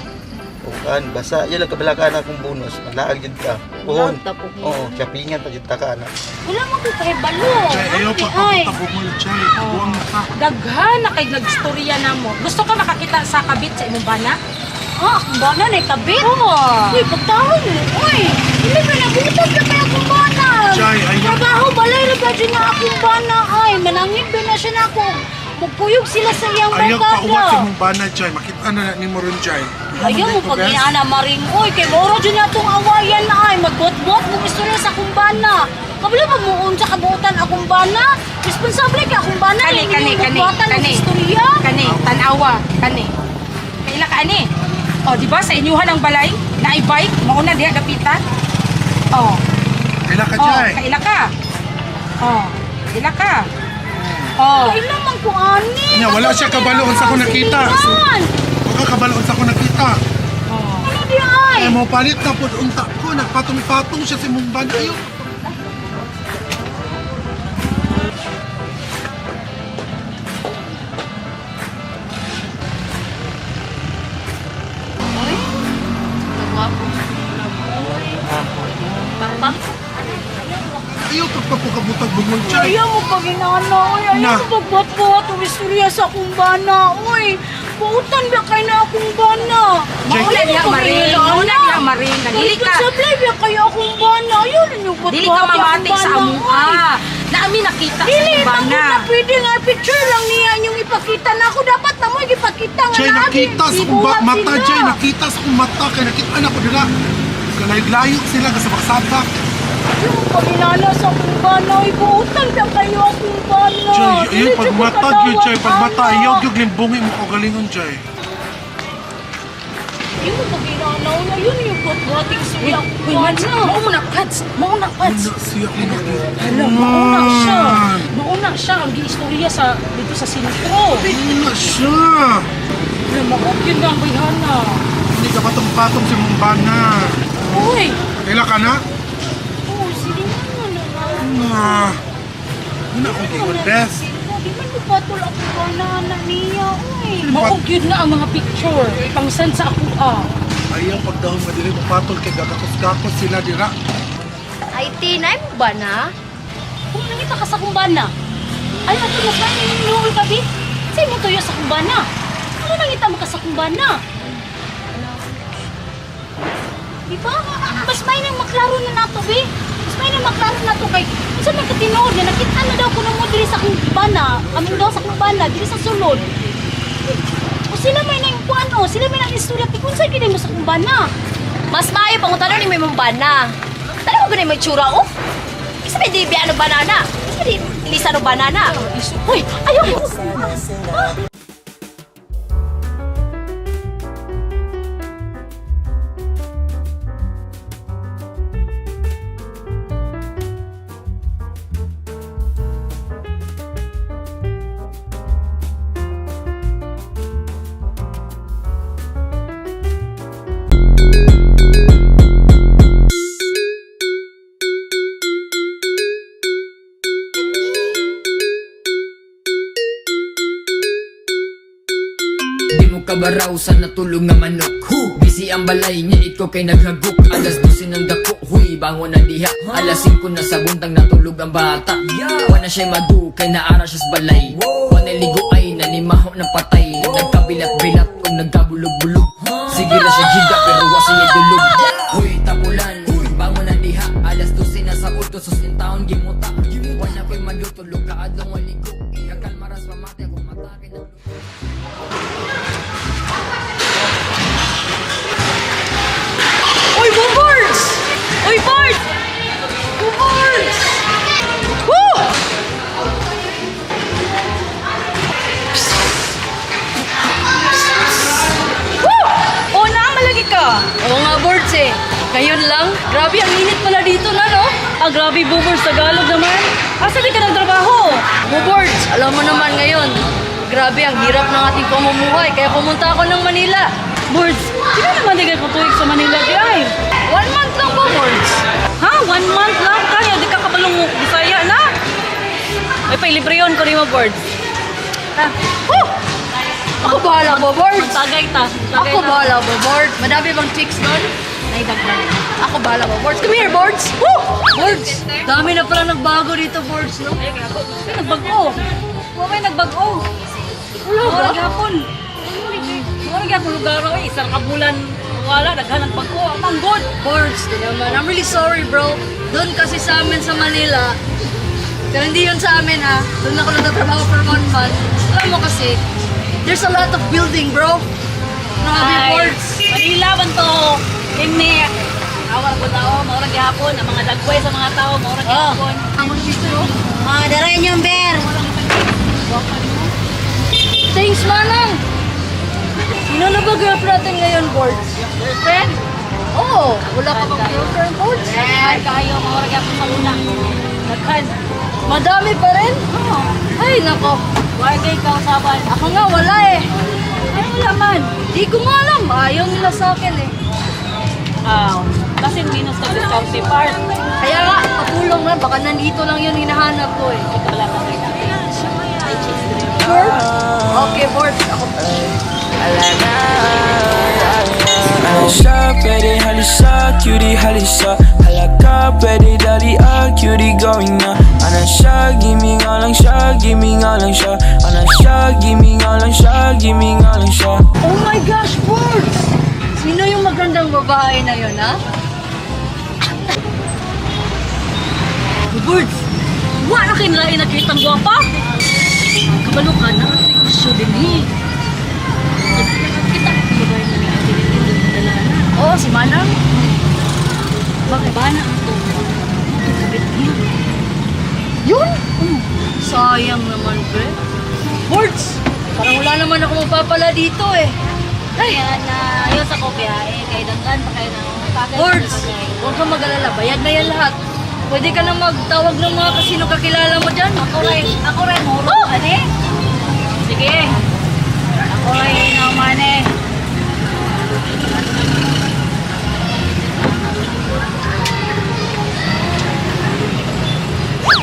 Ukan, basta. Yan lang kabalaw ka na akong bonus. Malaag yun ka. Puhon. Malaag ta, puhon. Oo, shoppingan pa yun ta ka na. Wala mo ko kahibalo. Jay, ayaw pa papuntabog mo yung Jay. Buwang na ka. Daghan na kay nagstorya namo. Gusto ka makakita sa kabit sa imong bana? Ah, akong bana na ikabit. Oo. Uy, pagtahon mo. Uy, hindi ba nabutag na kaya akong bana? Jay, ayaw. Trabaho, balay na ba dyan na akong bana? Ay, manangit ba na siya na ako? Magpuyog sila sa iyang Ayaw pa uwat sa barkada. mong bana, Jay. Makita na ni mo ron, Jay. Ayaw mo pag inaana maring. Uy, kay moro dyan na itong awayan na ay. Magbot-bot mo istorya sa akong bana. Kabila pa mo unsa kabuutan akong bana? Responsable ka akong bana. Kani, Yung magbuhatan ng istorya. Kani, tanawa, kani. Kaila ka ani. O, di ba sa inyuhan ang balay na i-bike, mauna diha dapitan. Oh. Kaila ka, Oh, Jay. kaila ka. Oh, kaila ka. Oh. Kailan man ko ani? Nya, wala siya kabalo sa ko nakita. Wala kabalo sa ko nakita. Ano di ay? Eh, mo palit na po unta ko. Nagpatong-patong siya sa mong banda. Ayun. Ayaw pagpapukabutag bungol, Jay. Ayaw mo pag inana, oy. Na. Ayaw mo pagbuhat-buhat o istorya sa akong bana, oy. Buutan ba kayo na akong bana? Mauna diha Maring, mauna diha Maring. Dili ka. Sablay ba kayo akong bana? Ayaw ninyo buhat-buhat Dili ka mamati sa amua. Naami nakita sa Dili, ibana. bakit na pwede nga picture lang niya yung ipakita na ako. Dapat na mo ipakita nga Jay, nakita sa kong mata, Jay. Nakita sa kong mata. Kaya nakita na ko nila. Kalayog sila, kasabak-sabak. Yung pag inana sa akong bana, ibuutan ba kayo akong bana? Jay, Dili ayun, siya pagmata, katawag, Jay. Pagmata, ana. ayaw, yung limbungin mo ko galingon, Jay. Yung pag inana, yun yung buhat-buhating suya akong Uy, Mads, bana. mauna Mads. Mauna Mads. Wala siya ko nakita. Alam, mauna siya. Mauna siya ang giistorya sa dito sa sentro. Wala siya. Alam, yun nga ang bayhana. Hindi ka patong-patong sa mong bana. Uy, Kaila ka na? Oh, sige na lang. Na. Wala akong giwan, best. Di man ko patol akong bana na niya, oy. maog yun na ang mga picture. Pang-send sa ako Ayaw pagdahon nga dili patol kay gagakos-gakos sila dira. Ay, tinay mo ba na? Kung nangita ka sa kumbana. Ay, ako mas may ninuhol ka, Bi. Sa'yo mo tuyo sa kumbana. Ano nangita mo ka sa kumbana? Di ba? Mas may nang maklaro na nato, Bi. Mas may nang maklaro na to kay... Saan man katinood na nakita na daw ko na mo diri sa kumbana. Kami daw sa kumbana, diri sa sulod. O sila may nang kuano, sila may nang istorya. Kung saan kinay mo sa kumbana? Mas maayo pang utalo ni may kumbana. Tala mo ganun may tsura, oh? Isa may di ano banana. Isa may di lisa no banana. Uy, ayaw ko. Di mo kabaraw sa natulog nga manok. Busy ang balay niya, ikaw kay naghagok. Alas 12 ng dako, huy, bangon na diha. Alas 5 na sa buntang natulog ang bata. Wana siya madu, kay naara siya sa balay. Wana ligo ay nanimaho ng patay. Nagkabilat-bilat o nagkabulog-bulog. Sige na siya giga, pero wasi niya dulog. Huy, tabulan, bangon na diha. Alas 12 na sa uto, susin taon gimuta. Wana ko'y madu, tulog ka adlong waligo. Kakalmaras pamati akong mata kay nagluto. Uy, Boobers! Uy, Bart! Boobers! Woo! Woo! Oh, naamalagi ka. Oo nga, Boards eh. Ngayon lang, grabe ang init pala dito na, no? Ah, grabe, Boobers, Tagalog naman. Asa di ka nagtrabaho? Boobers, alam mo naman ngayon, grabe ang hirap ng ating pamumuhay, kaya pumunta ako ng Manila. Boards, sino naman di ka tuwig sa Manila, di ay? 1 month lang po, Boards. Ha? 1 month lang? Kaya di ka kabalong Bisaya na? May pailibre yun ko rin mo, Boards. Ah. Woo! Ako bahala po, Boards. Tagay ta. Ako bahala po, Boards. Madami bang chicks doon? Naidagdag. Ako bahala po, Boards. Come here, Boards. Woo! Boards, dami na pala nagbago dito, Boards, no? Ay, nagbago. May nagbago. Wala ba? Wala gapon. Wala gapon lugar, eh. Isang kabulan wala, naghanang bago. Amang good. Boards, di naman. I'm really sorry, bro. Doon kasi sa amin sa Manila, pero hindi yun sa amin, ha. Doon ako nagtatrabaho for 1 month. Alam mo kasi, there's a lot of building, bro. Grabe, Boards. Manila man to. Kini. Awar ko tao, maurag gihapon. Ang mga dagway sa mga tao, maurag gihapon. Amon dito. Darayan yung bear. Thanks, Manang. Sino na ba girlfriend natin ngayon, Boards? Girlfriend? Oo, wala ka bang girlfriend, Bods? Ay, kayo, maurag ako sa una. Naghan. Madami pa rin? Oo. Ay, nako. Why kayo kausaban? Ako nga, wala eh. Ay, wala man. Di ko nga alam. Ayaw nila sa akin eh. Kasi minus ka sa counterpart. Kaya nga, patulong na. Baka nandito lang yun hinahanap ko eh. Sure? Okay, Bods. Ako. Halisa, pwede halisa, cutie halisa. Halaka, pwede dali cutie going na. Anasya, gimme nga lang siya, gimme nga lang siya. Anasya, gimme nga lang siya, gimme nga lang siya. Oh my gosh, Bods! Sino yung magandang babae na yun, ha? Bods! Wala kinlain na kitang gwapa! Kabalo ka na, gusto din eh. Kita, babae na niya, oo, si Manang. Bakit ba na ito? Kapit niya. Yun? Sayang naman, pre. Bods! Parang wala naman ako mapapala dito eh. Ay! Kaya na, ayos ako biyahe. Kaya dagdan pa kayo ng pakay. Bods! Huwag kang mag-alala. Bayad na yan lahat. Pwede ka na magtawag ng mga kasino kakilala mo dyan. Ako rin, muro. Oh! Ano eh? Sige. Ako rin naman eh.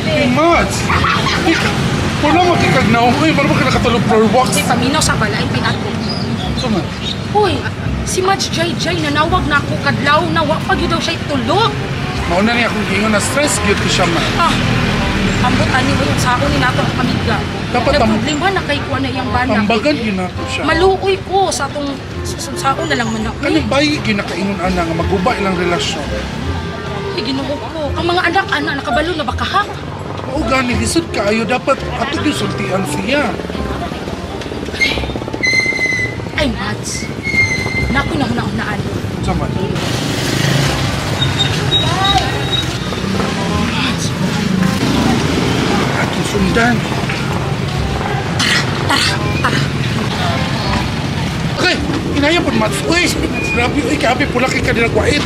Hey, Mads! Wala makikagnaw ko eh. Para ba ka nakatulog floor walks? Si paminaw sa balay, pinato. So man, Uy, si Match Jay nanawag na ako kadlaw na wa pag yun daw siya tulog. mauna niya akong gingon na stress, guilty siya man. Ambot ani mo yung sa ako ni nato ang pamilya. Dapat problema na kay kuha na iyang bana. Tambagan yun nato siya. Maluoy ko sa atong sa ako na lang man ako. Kaning bayi ginakaingon ana nga maguba ilang relasyon. Ay, Ginoo ko. Ang mga anak nakabalo na baka ha? O gani, lisod kaayo dapat ato yung sultian siya. Ay, Mads. Naku na hunaan. Sa man. Atong sundan. Okay, inaya po Mats. Uy, grabe, uy, kabi pula kay kanilang kwait.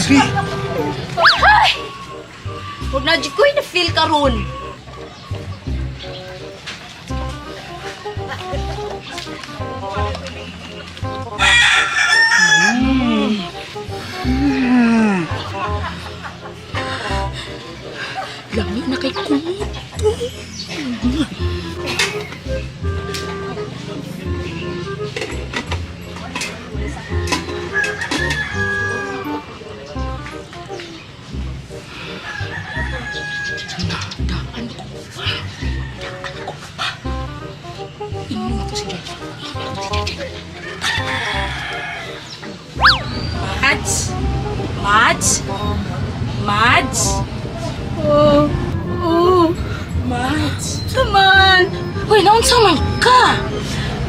Ay! Huwag na dyan ko na-feel ka ron. Lami na kay kumot. Mads? Mads? Mads? Mads? Saman! Uy, naon saman ka?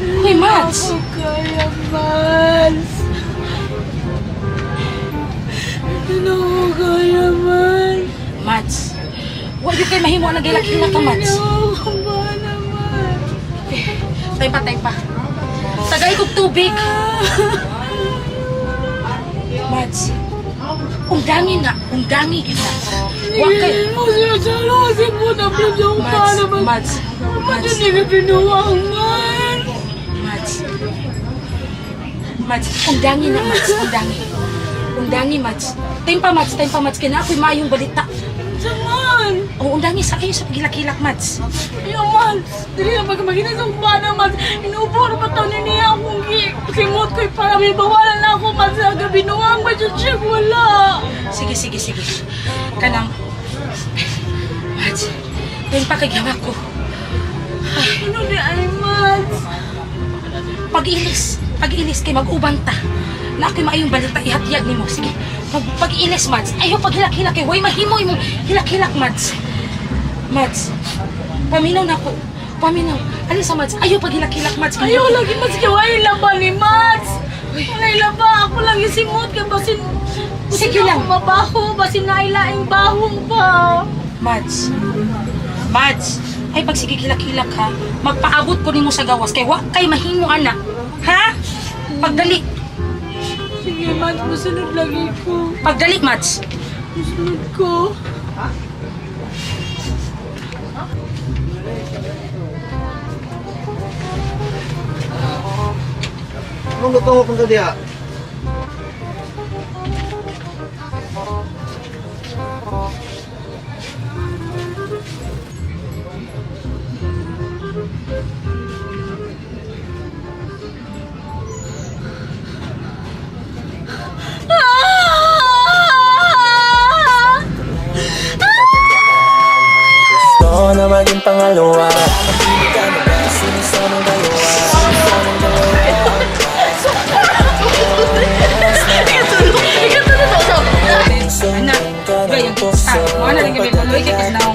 Uy, Mads! Ako kaya, Mads. Ano ko kaya, Mads? Mads, huwag yung kayo mahimo na gilak-hilak ka, Mads. Ako ba naman? Tay pa. Tagay kong tubig. Mads, undangin na. Huwag kayo. Kasi mo na pinong pa naman. Mads. Ba't hindi ka pinuwang, man? Mads, undangin na, Mads. Undangin, Mads. Time pa, Mads. Kaya na ako'y mayong balita. Saman! Oo, dami sa kayo sa pagilak-hilak, Mads. Ayaw, Mads. Dili na magmagina sa kumbana, Mads. Inuubor pa to niya akong simot ko'y para may bawalan na ako, Mads. Aga binuwang ba dyan siya? Wala. Sige. Kanang, Mads, yung pagkagawa ko. Ano di ay, Mads? Pag-ilis kay mag-uban ta. Na ako'y maayong balita, ihatiyag ni mo. Sige, pag-ilis, Mads. Ayaw paghilak-hilak kay, way mahimo imong hilak-hilak, Mads. Mads, paminaw na ko. Paminaw. Alis sa Mads, ayaw paghilak-hilak, Mads. Ayaw lagi, Mads. Kawai laba ni Mads. Walay laba. Ako lang isimot ka. Basin Sige lang. ako mabaho. Basin nailaing bahong pa. Mads, ay pag sige hilak-hilak ha, magpaabot ko nimo sa gawas kay wa kay mahimo anak. Ha? Pagdali. Sige, Mads. Masunod lagi ko. Pagdali, Mads. Masunod ko. Anong gusto mo kung kadiya? Gusto na maging pangalawa. Anak, gayang kita. Mga na lang kami tuloy kay kasnaw.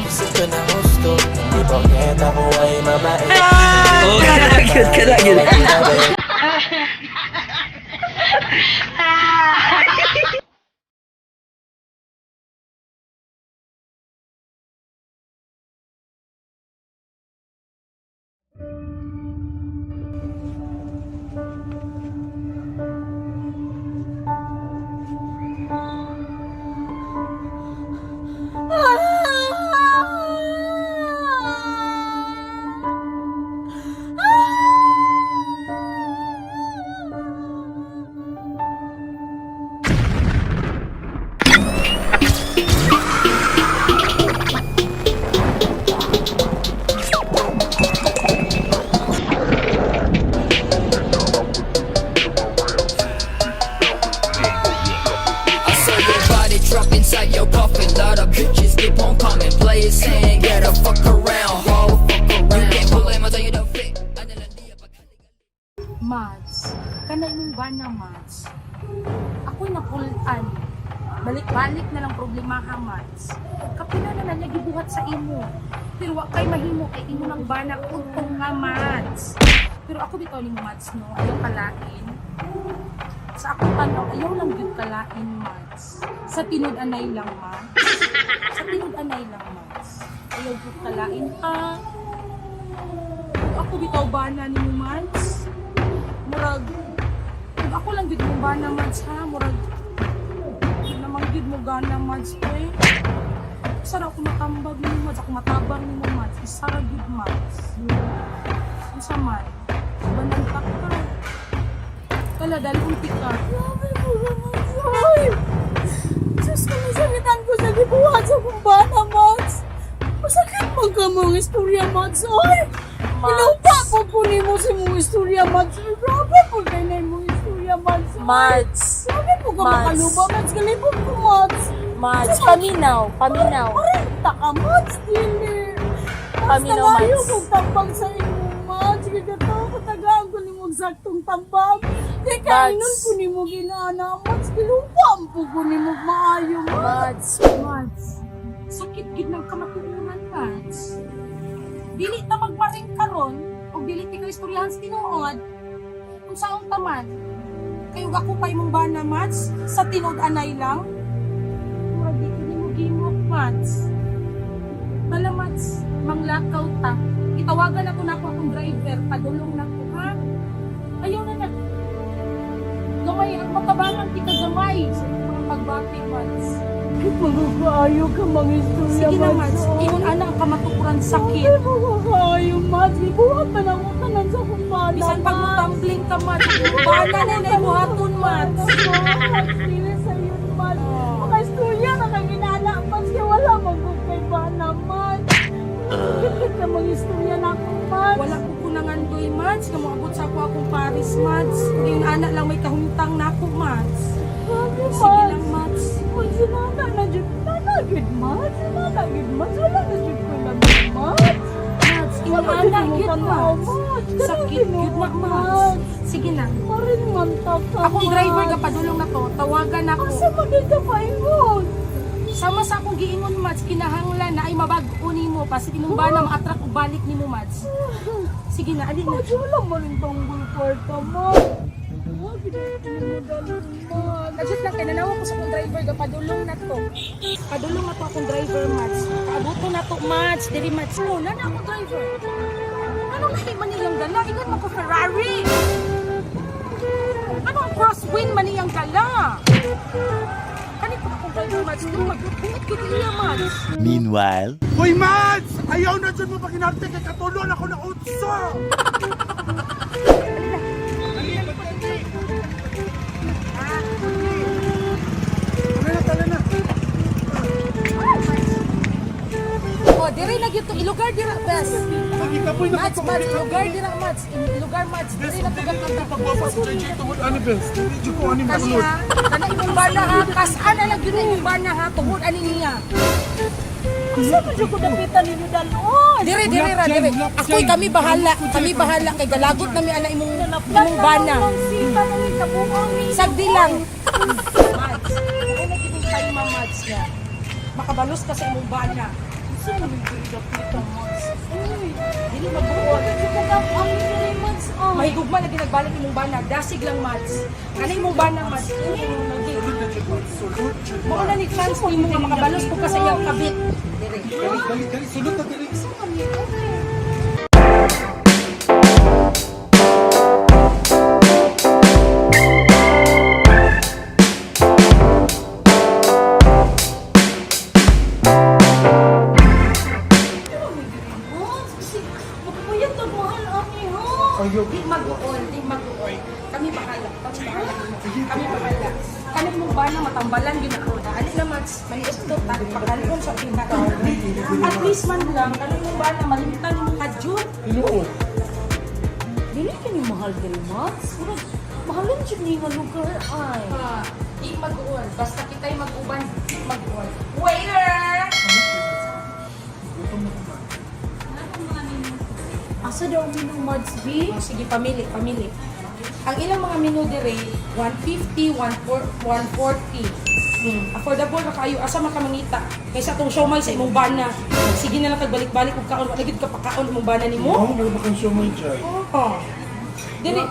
Drop inside your coffin, lot of bitches keep on coming. Play it saying, get a fuck around, ho, fuck around. You can't pull him until you don't fit. Mads, kanay mong ba na, Mads? Ako'y napulitan. Balik-balik na lang problema ha, Mads. Kapila na lang nagibuhat sa imo. Pero wa kay mahimo kay imo ng bana utong nga, Mads. Pero ako bitaw ni mo, Mads, no? Ayaw kalain. Sa akong tanong, ayaw lang yun kalain, Mads. Sa tinud-anay lang, Mads. Sa tinud-anay lang, Mads. Ayaw yun kalain, ha? Ako bitaw bana ni mo, Mads. Murag, kung ako lang yun mong bana, Mads, ha? Murag, namang yun mo gana, Mads, eh. Sarap ako matambag ni mo, Mads. Ako matabang ni mo, Mads. Isara yun, Mads. Isa man, banantak ka. Kala, dahil unti ka. Grabe mo naman, Soy! Diyos ko, nasakitan ko sa gibuhat sa kumbana, Mads. Masakit man ka mong istorya, Mads. Oy! Inupa po ko ni mo si mong istorya, Mads. Grabe po kayo na mong istorya, Mads. Mads. Grabe po ka Mads. makaluba, Mads. Galipon ko, Mads. Mads, paminaw. Marinta ka, Mads. Dili. Paminaw, Mads. Ayaw Mads. kong tambag sa imo, Mads. Sige ka to, katagaan ko ni mong saktong tambag. Di kainon ko ni mo ginana, Mads. Kilupam po ko ni mo maayo, Mads. Mads, sakit gid ng kamatuunan, Mads. Dili ta magmaring karon o dili ti ka istoryahan sa tinuod. Kung saan taman, kayo ako pa imong bana, Mads, sa tinud-anay lang. Murag di ko ni mo gimok, Mads. Bala, Mads, manglakaw ta. Itawagan ako na ako akong driver, padulong na ko, ha? Ayaw na. Gamay, ang matabangan ti ka gamay sa mga pagbati, Mads. Magkakaayo ka mga istorya, Sige na, Mads. Ingon anak ang kamatukuran sakit. Magkakaayo, Mads. Ibuhat pa lang utanan sa kumbana, Bisan pag mutambling ka, Mads. Bahala na na ibuhaton, Mads. Mads, dili sa iyo, Mads. Mga istorya na kang ginana, Mads. Kaya wala magkakaayo. Namang istorya na ako, Mads. Wala ko kunangandoy, Mads. Kamuabot sa ako akong Paris, Mads. Yung anak lang may kahumtang na ako, Mads. Sige lang, Mads. Uy, sinana na dyan. Nanagid, Mads. Nanagid, Mads. Wala na dyan ko lang, Mads. Mads, yung anak, yun, Mads. Sakit, yun na, Mads. Sige na. Marin man taka, Akong driver ka padulong na to, tawagan ako. Asa maganda pa ingon? Sama sa akong giingon, Mads, kinahanglan na ay mabag-o nimo pa sa tinumba na ma-attract o balik nimo, Mads. Sige na, alin na. Mads, wala mo rin tanggol kwarta, Mads. Kadjut lang, kaya nanawa ko sa akong driver ka padulong na to. Padulong na to akong driver, Mads. Paabuto na to, Mads. Dili, Mads. Oh, na akong driver. Anong lahi man niyang dala? Ingat mo ko Ferrari. Anong crosswind man niyang dala? Kanit pa akong driver, Mads. Dili, mag-bungit ko niya, Mads. Meanwhile, Hoy, Mads! Ayaw na dyan mo pa kinarte kay katulon ako na utso! Tala na. Oh, dire na gyud to ilugar dira, bes. Nagikapoy na Mads, Mads, ilugar dira, Mads. Ilugar, Mads. Dire na to gaganda. Pagwapa sa JJ tungod ano, bes? Hindi ko anim Kasi makulod. ha, kana imong bana ha, kas-ana lang yun na imong bana ha, tungod ani niya. Asa mo dyan ko dapitan ninyo dalon? Dire, dire ra, dire. Ako'y kami bahala kay galagot nami ana imong bana. Sita na rin nabuang ni. Sagdi lang. Mads, ay nagiging tayo Mads nga. Makabalos ka sa imong bana. Asa mo rin ko dapitan, Mads? Uy, Dili magbuot. hindi ko gapang ni Mads. Mahigugma lagi nagbalik imong bana, dasig lang Mads. Kana imong bana Mads. Mo na ni chance nimo nga makabalos ko ka sa iyang kabit. Dire. Dali, sulot na dali. Magpuyat na mahal ani ha. Di mag-uol. Kami bahala. Kami bahala. Kami mong bana matambalan yun ako. Ano na Mads, manios to, pagkalikon sa pinaka. At least man lang, kami mong bana malimitan mo kadjut. Dili ka ni mahal diri, Mads. Mahalin siya ni nga lugar ay. Di mag-uol. Basta kita'y mag-uban, di mag-uol. Waiter! Asa daw menu, Mads B? Oh, sige, pamili. Ang ilang mga menu dire, 150, 140. Affordable na kayo. Asa makamangita? Kaysa itong siomay sa imong bana. Sige na lang kagbalik-balik kung kaon. Wala gid ka pakaon imong bana nimo. Oo, wala ba kang siomay dyan? Oo. Dire.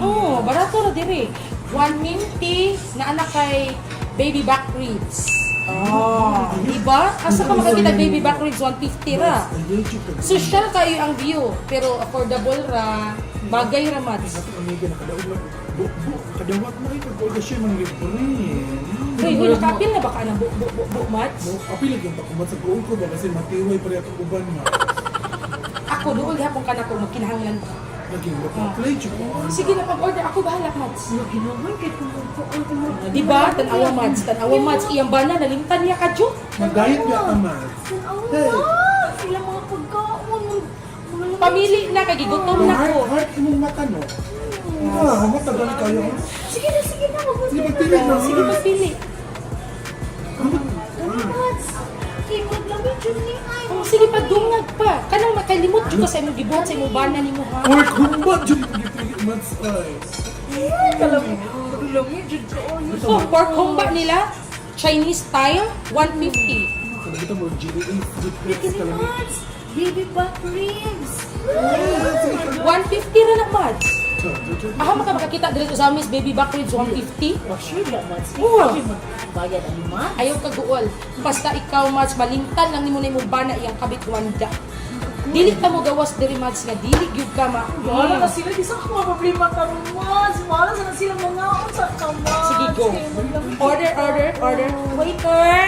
Oo, barato na dire. 150 na anak kay baby back ribs. Oh, diba? Asa ka makakita baby back ribs 150 ra. Social kayo ang view, pero affordable ra. Bagay ra Mads. Amiga na kadawat lang. Kadawat mo rin. Pagkauda siya mga libre. Hoy, nakapil na ba ka ng Mads? Apil lang yung pakumat sa buong ko ba kasi matiway pa rin atong uban ma. Ako doon hapon ka na ko magkinahanglan ba? Naging play siya ko. Sige na pag-order ako bahala Mads. Ginawan kay kung Diba? Tanawa Mads, iyang bana nalimtan niya ka jo. Mag-diet nga ka, Mads. sila mga pagkaon. Pamili na kay gigutom na ko. Heart imong mata, no? Matagal kayo. Sige na. Sige, magpili na. Sige pagpili. Mads, kimod lang yun ni ay. Oh, sige pagdungag pa. Kanang makalimot jud ka sa imong gibuhat sa imong bana nimo ha. Or kumbat dyan pagpili, Mads, ay. Oh, pork humba nila, Chinese style, 150. Kita mo, GDA, Fliplex, kalamit. Mads, baby back ribs. 150 ra na Mads. Aha makakita diri sa Miss baby back ribs 150. Sure ba, Mads? Oo. Bayad ano, Mads? Ayaw ka guol. Basta ikaw Mads malimtan lang nimo na imong bana iyang kabit wanda. Dili ka mo gawas diri Mads nga dili gyud ka ma. Wala na sila, di sa mga problema karon, Mads. Wala na sila mga unsa ka, Mads. Sige go. Order. Waiter.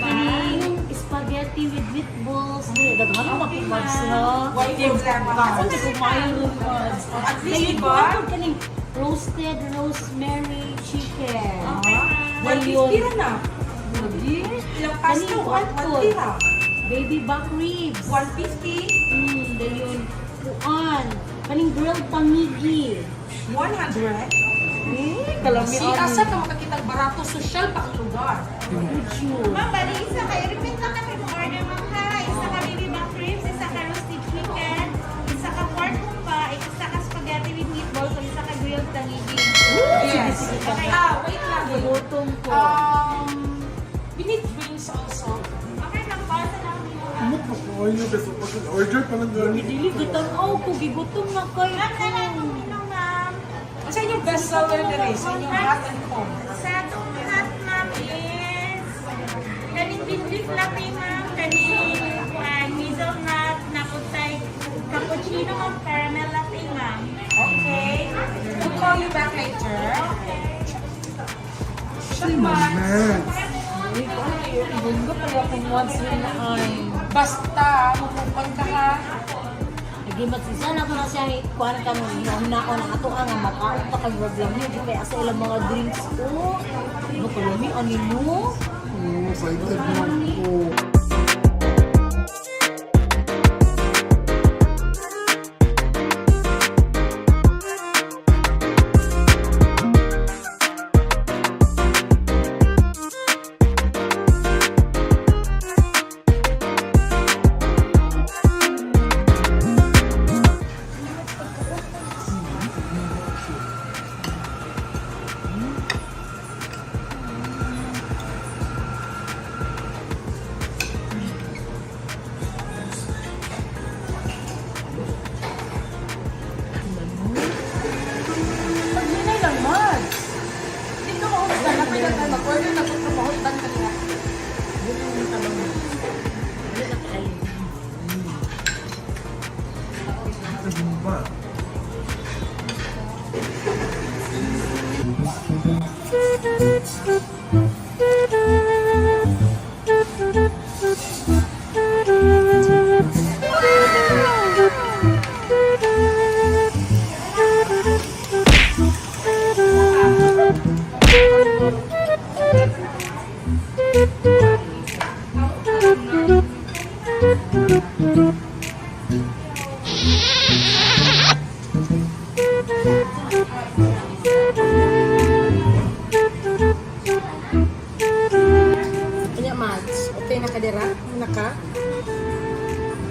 Kani spaghetti with meatballs. Gagawin mo kay Mads, ha? Waiter lang. Kasi kumain rin, Mads. At least ba? Kaning roasted rosemary chicken. Well, yun. Na. Ilang pasto? 150 ha? Baby back ribs. 150? Dayon. Kuan. Kaning grilled pamigi. 100? Si asa ka makakitang barato social pa ang lugar. Ma'am, bali isa kayo. Repeat lang kami mo order, ma'am ha. Isa ka baby back ribs, isa ka roasted chicken, isa ka pork humpa, isa ka spaghetti with meatballs, at isa ka grilled tangigi. Yes. Wait lang. Gutom ko. We need drinks also. Okay lang pa sa lang mo. Ano po ko kayo? Basta pag-order pa lang gano'n. Dili gitanaw ko. Gigutom na kayo. Ma'am, nalang ma'am. Sa inyong best seller na rin, sa inyong hot and cold. Sa atong hot, ma'am, is kaning beef latte, ma'am, kaning hazelnut, nakutay, cappuccino, ma'am, caramel latte, ma'am. Okay. We'll call you back later. Ibunga pala kung once yun ay. Basta, mumupag ka ha. Lagi magsisa na ko na siya kuhan ka mo. Hinauna na ato ang makaon pa kag problem niyo. Di kaya sa ilang mga drinks ko. Ano ko lumi? Ano mo? Excited na ako. Pag-hinay lang, Mads. Hindi ka mahustan. Napilan tayo mag-order na kung mahustan ka niya. Ano ba? Kanya, Mads. Okay na ka dira? Muna ka?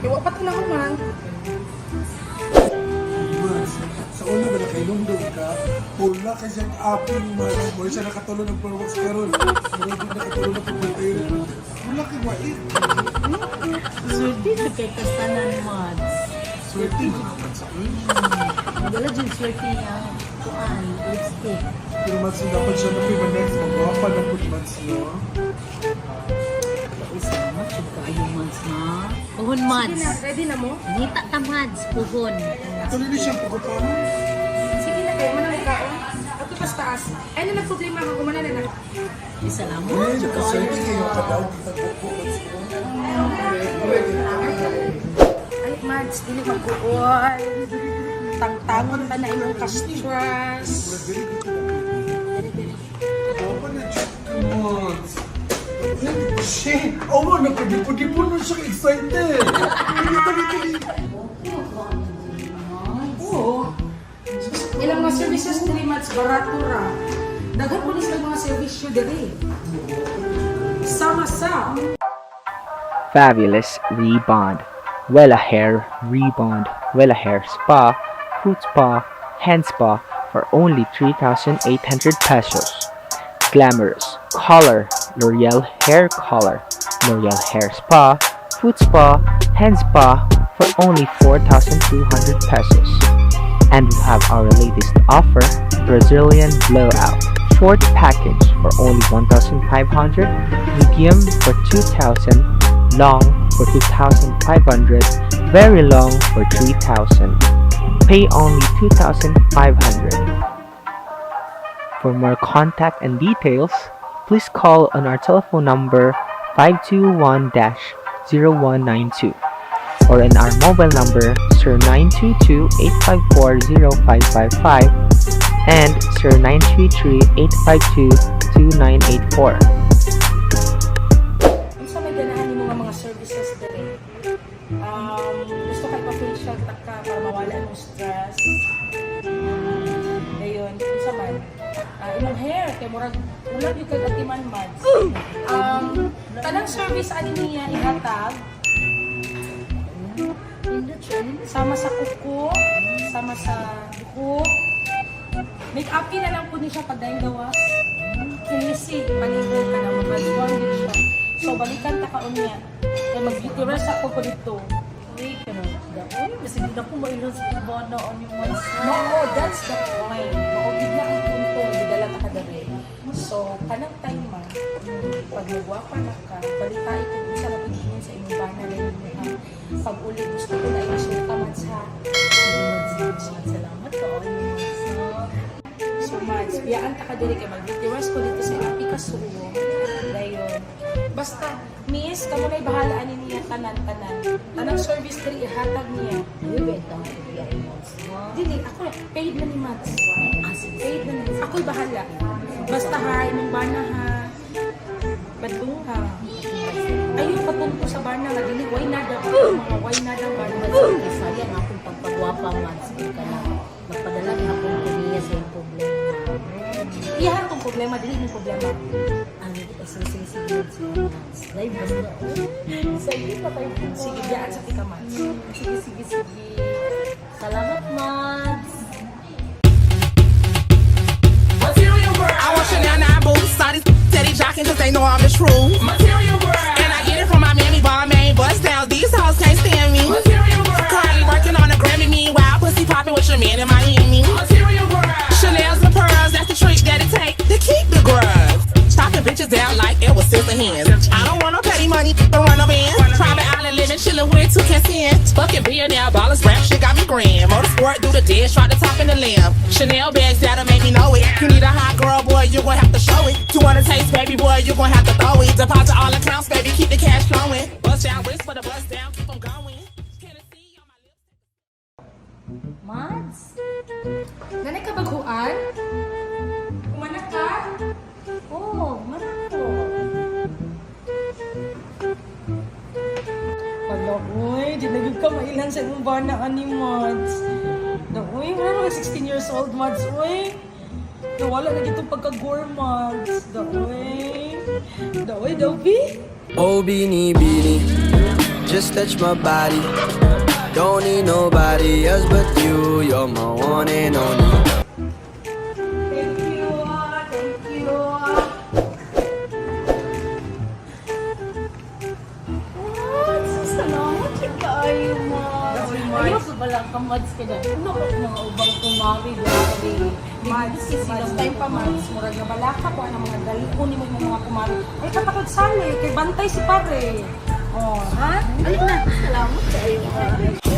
Iwa pa ito na ako, man. Sa una ba nakailundog ka? Pula ka siyang aping mga boy siya nakatulog ng perwax karon. Marunod nakatulog ng pagbatero. Wala kang wait. Swerte na kay kasanan, Mads. Swerte mo naman sa akin. Wala dyan swerte niya. Kuan, lipstick. Pero mas dapat siya na pimanex. Magwapa ng good months niyo. Salamat sa kayo, Mads, na. Puhon, Mads. Ready na mo? Nita ka, Mads. Puhon. Tuloy na siyang pagkapano. Sige na kayo, manang kaon. Ato pas taas. Ay na nagproblema ka kumana na na. Salamat. Eh, nakaswerte kayo kadaw kita po. Ay, Mads, dili mag-uol. Tangtangon pa na imong ka-stress. Shit! Oh, nakagipon-gipon na siya excited! Oo. Ilang mga services diri, Mads, barato ra. Daghan po sa mga servisyo diri. Sama-sa. Fabulous Rebond, Wella Hair Rebond, Wella Hair Spa, Fruit Spa, Hand Spa for only 3,800 pesos. Glamorous Color, L'Oreal Hair Color, L'Oreal Hair Spa, Fruit Spa, Hand Spa for only 4,200 pesos. And we have our latest offer, Brazilian Blowout, short package for only 1,500, medium for 2,000, long for 2,500, very long for 3,000. Pay only 2,500. For more contact and details, please call on our telephone number 521-0192 or in our mobile number 0922-854-0555 and 0933-852-2984. Unsa may ganahan nimo nga mga services dire? Gusto kay pa-facial taka para mawala ang stress. Dayon, unsa man? Imong hair kay murag ulag yung kag atiman mads. Tanang service ani niya ihatag. Sama sa kuko, sama sa buhok. Make-up na lang po niya siya pag dahil gawas. Kinisi, panigod ka na, mag-transform din siya. So, balikan ta kaon niya. Kaya mag-beauty rest ako po dito. Uy, pero, kasi hindi na po mailan sa Ibana on yung ones. No, that's the point. Maubig na ang punto, didala ka kadari. So, kanang time ma, pag nagwapa na ka, balita ito sa nabigyan sa inyong bana na yun ha. Pag uli, gusto ko na i-sulta mads ha. Salamat ko. So, mads, biyaan ta ka diri kay mag-beauty rest ko dito sa Api Kasuo. Dayon. Basta, miss, kamo na'y bahala ani niya tanan-tanan. Tanang service diri ihatag niya. Dili, ako paid na ni Mads. Paid na ni. Ako'y bahala. Basta ha, imong bana ha. Badung ha. Ayun, patunto sa bana nga dili, why nada ba? Mga why nada ba? Sayang akong pagpagwapa, Mads. Hindi ka na magpadala na akong kaniya sa yung problema. Iyahan tong problema, dili yung problema. Ano ito, sige, Mads. Live ba na? Sige pa tayo po. Sige, biyaan sa tika Mads. Sige. Salamat, Mads. Material world. I want Chanel 9 boots, saw these steady jocking cause they know I'm the truth. Material world. And I get it from my mammy, Balmain, bust down. These hoes can't stand me. Material world. Cardi working on a Grammy, meanwhile pussy popping with your man in Miami. Material world. Chanel's and pearls, that's the trick that it take to keep the grudge. Chopping bitches down like it was sister hands. I don't want no petty money, don't run no bands. Private island living, chillin' with 2 cents. Fucking billionaire ballers, rap shit got me grand. Motorsport, do the dance, try to top in the lamb. Chanel bags that'll make me know it. You need a hot girl, boy, you gon' have to show it. You want a taste, baby boy, you gon' have to throw it. Deposit all accounts, baby, keep the cash flowing. Bust down, wrist for the bust down, keep 'em going. Mads? Nanay ka baguhan? Umanak ka? Oo, umanak ko. Hala, uy, di naging ka mailan sa imong banaan ni Mads. Uy, wala mga 16 years old, Mads, uy. Nawala na itong pagka-gore, Mads. Uy, Dobby. Oh, beanie, just touch my body. Don't need nobody else but you. You're my one and only. Thank you. Mads, salamat siya kaayo, Mads. Ayaw sa balang ka, Mads, ka na. Ano ko mga ubang kumari, grabe. Mads, last time pa, Mads, murag na balaka po ang mga dalikon ni mga kumari. Ay, katakag sali, kay bantay si pare. Oh, ha? Alin na, salamat sa iyo.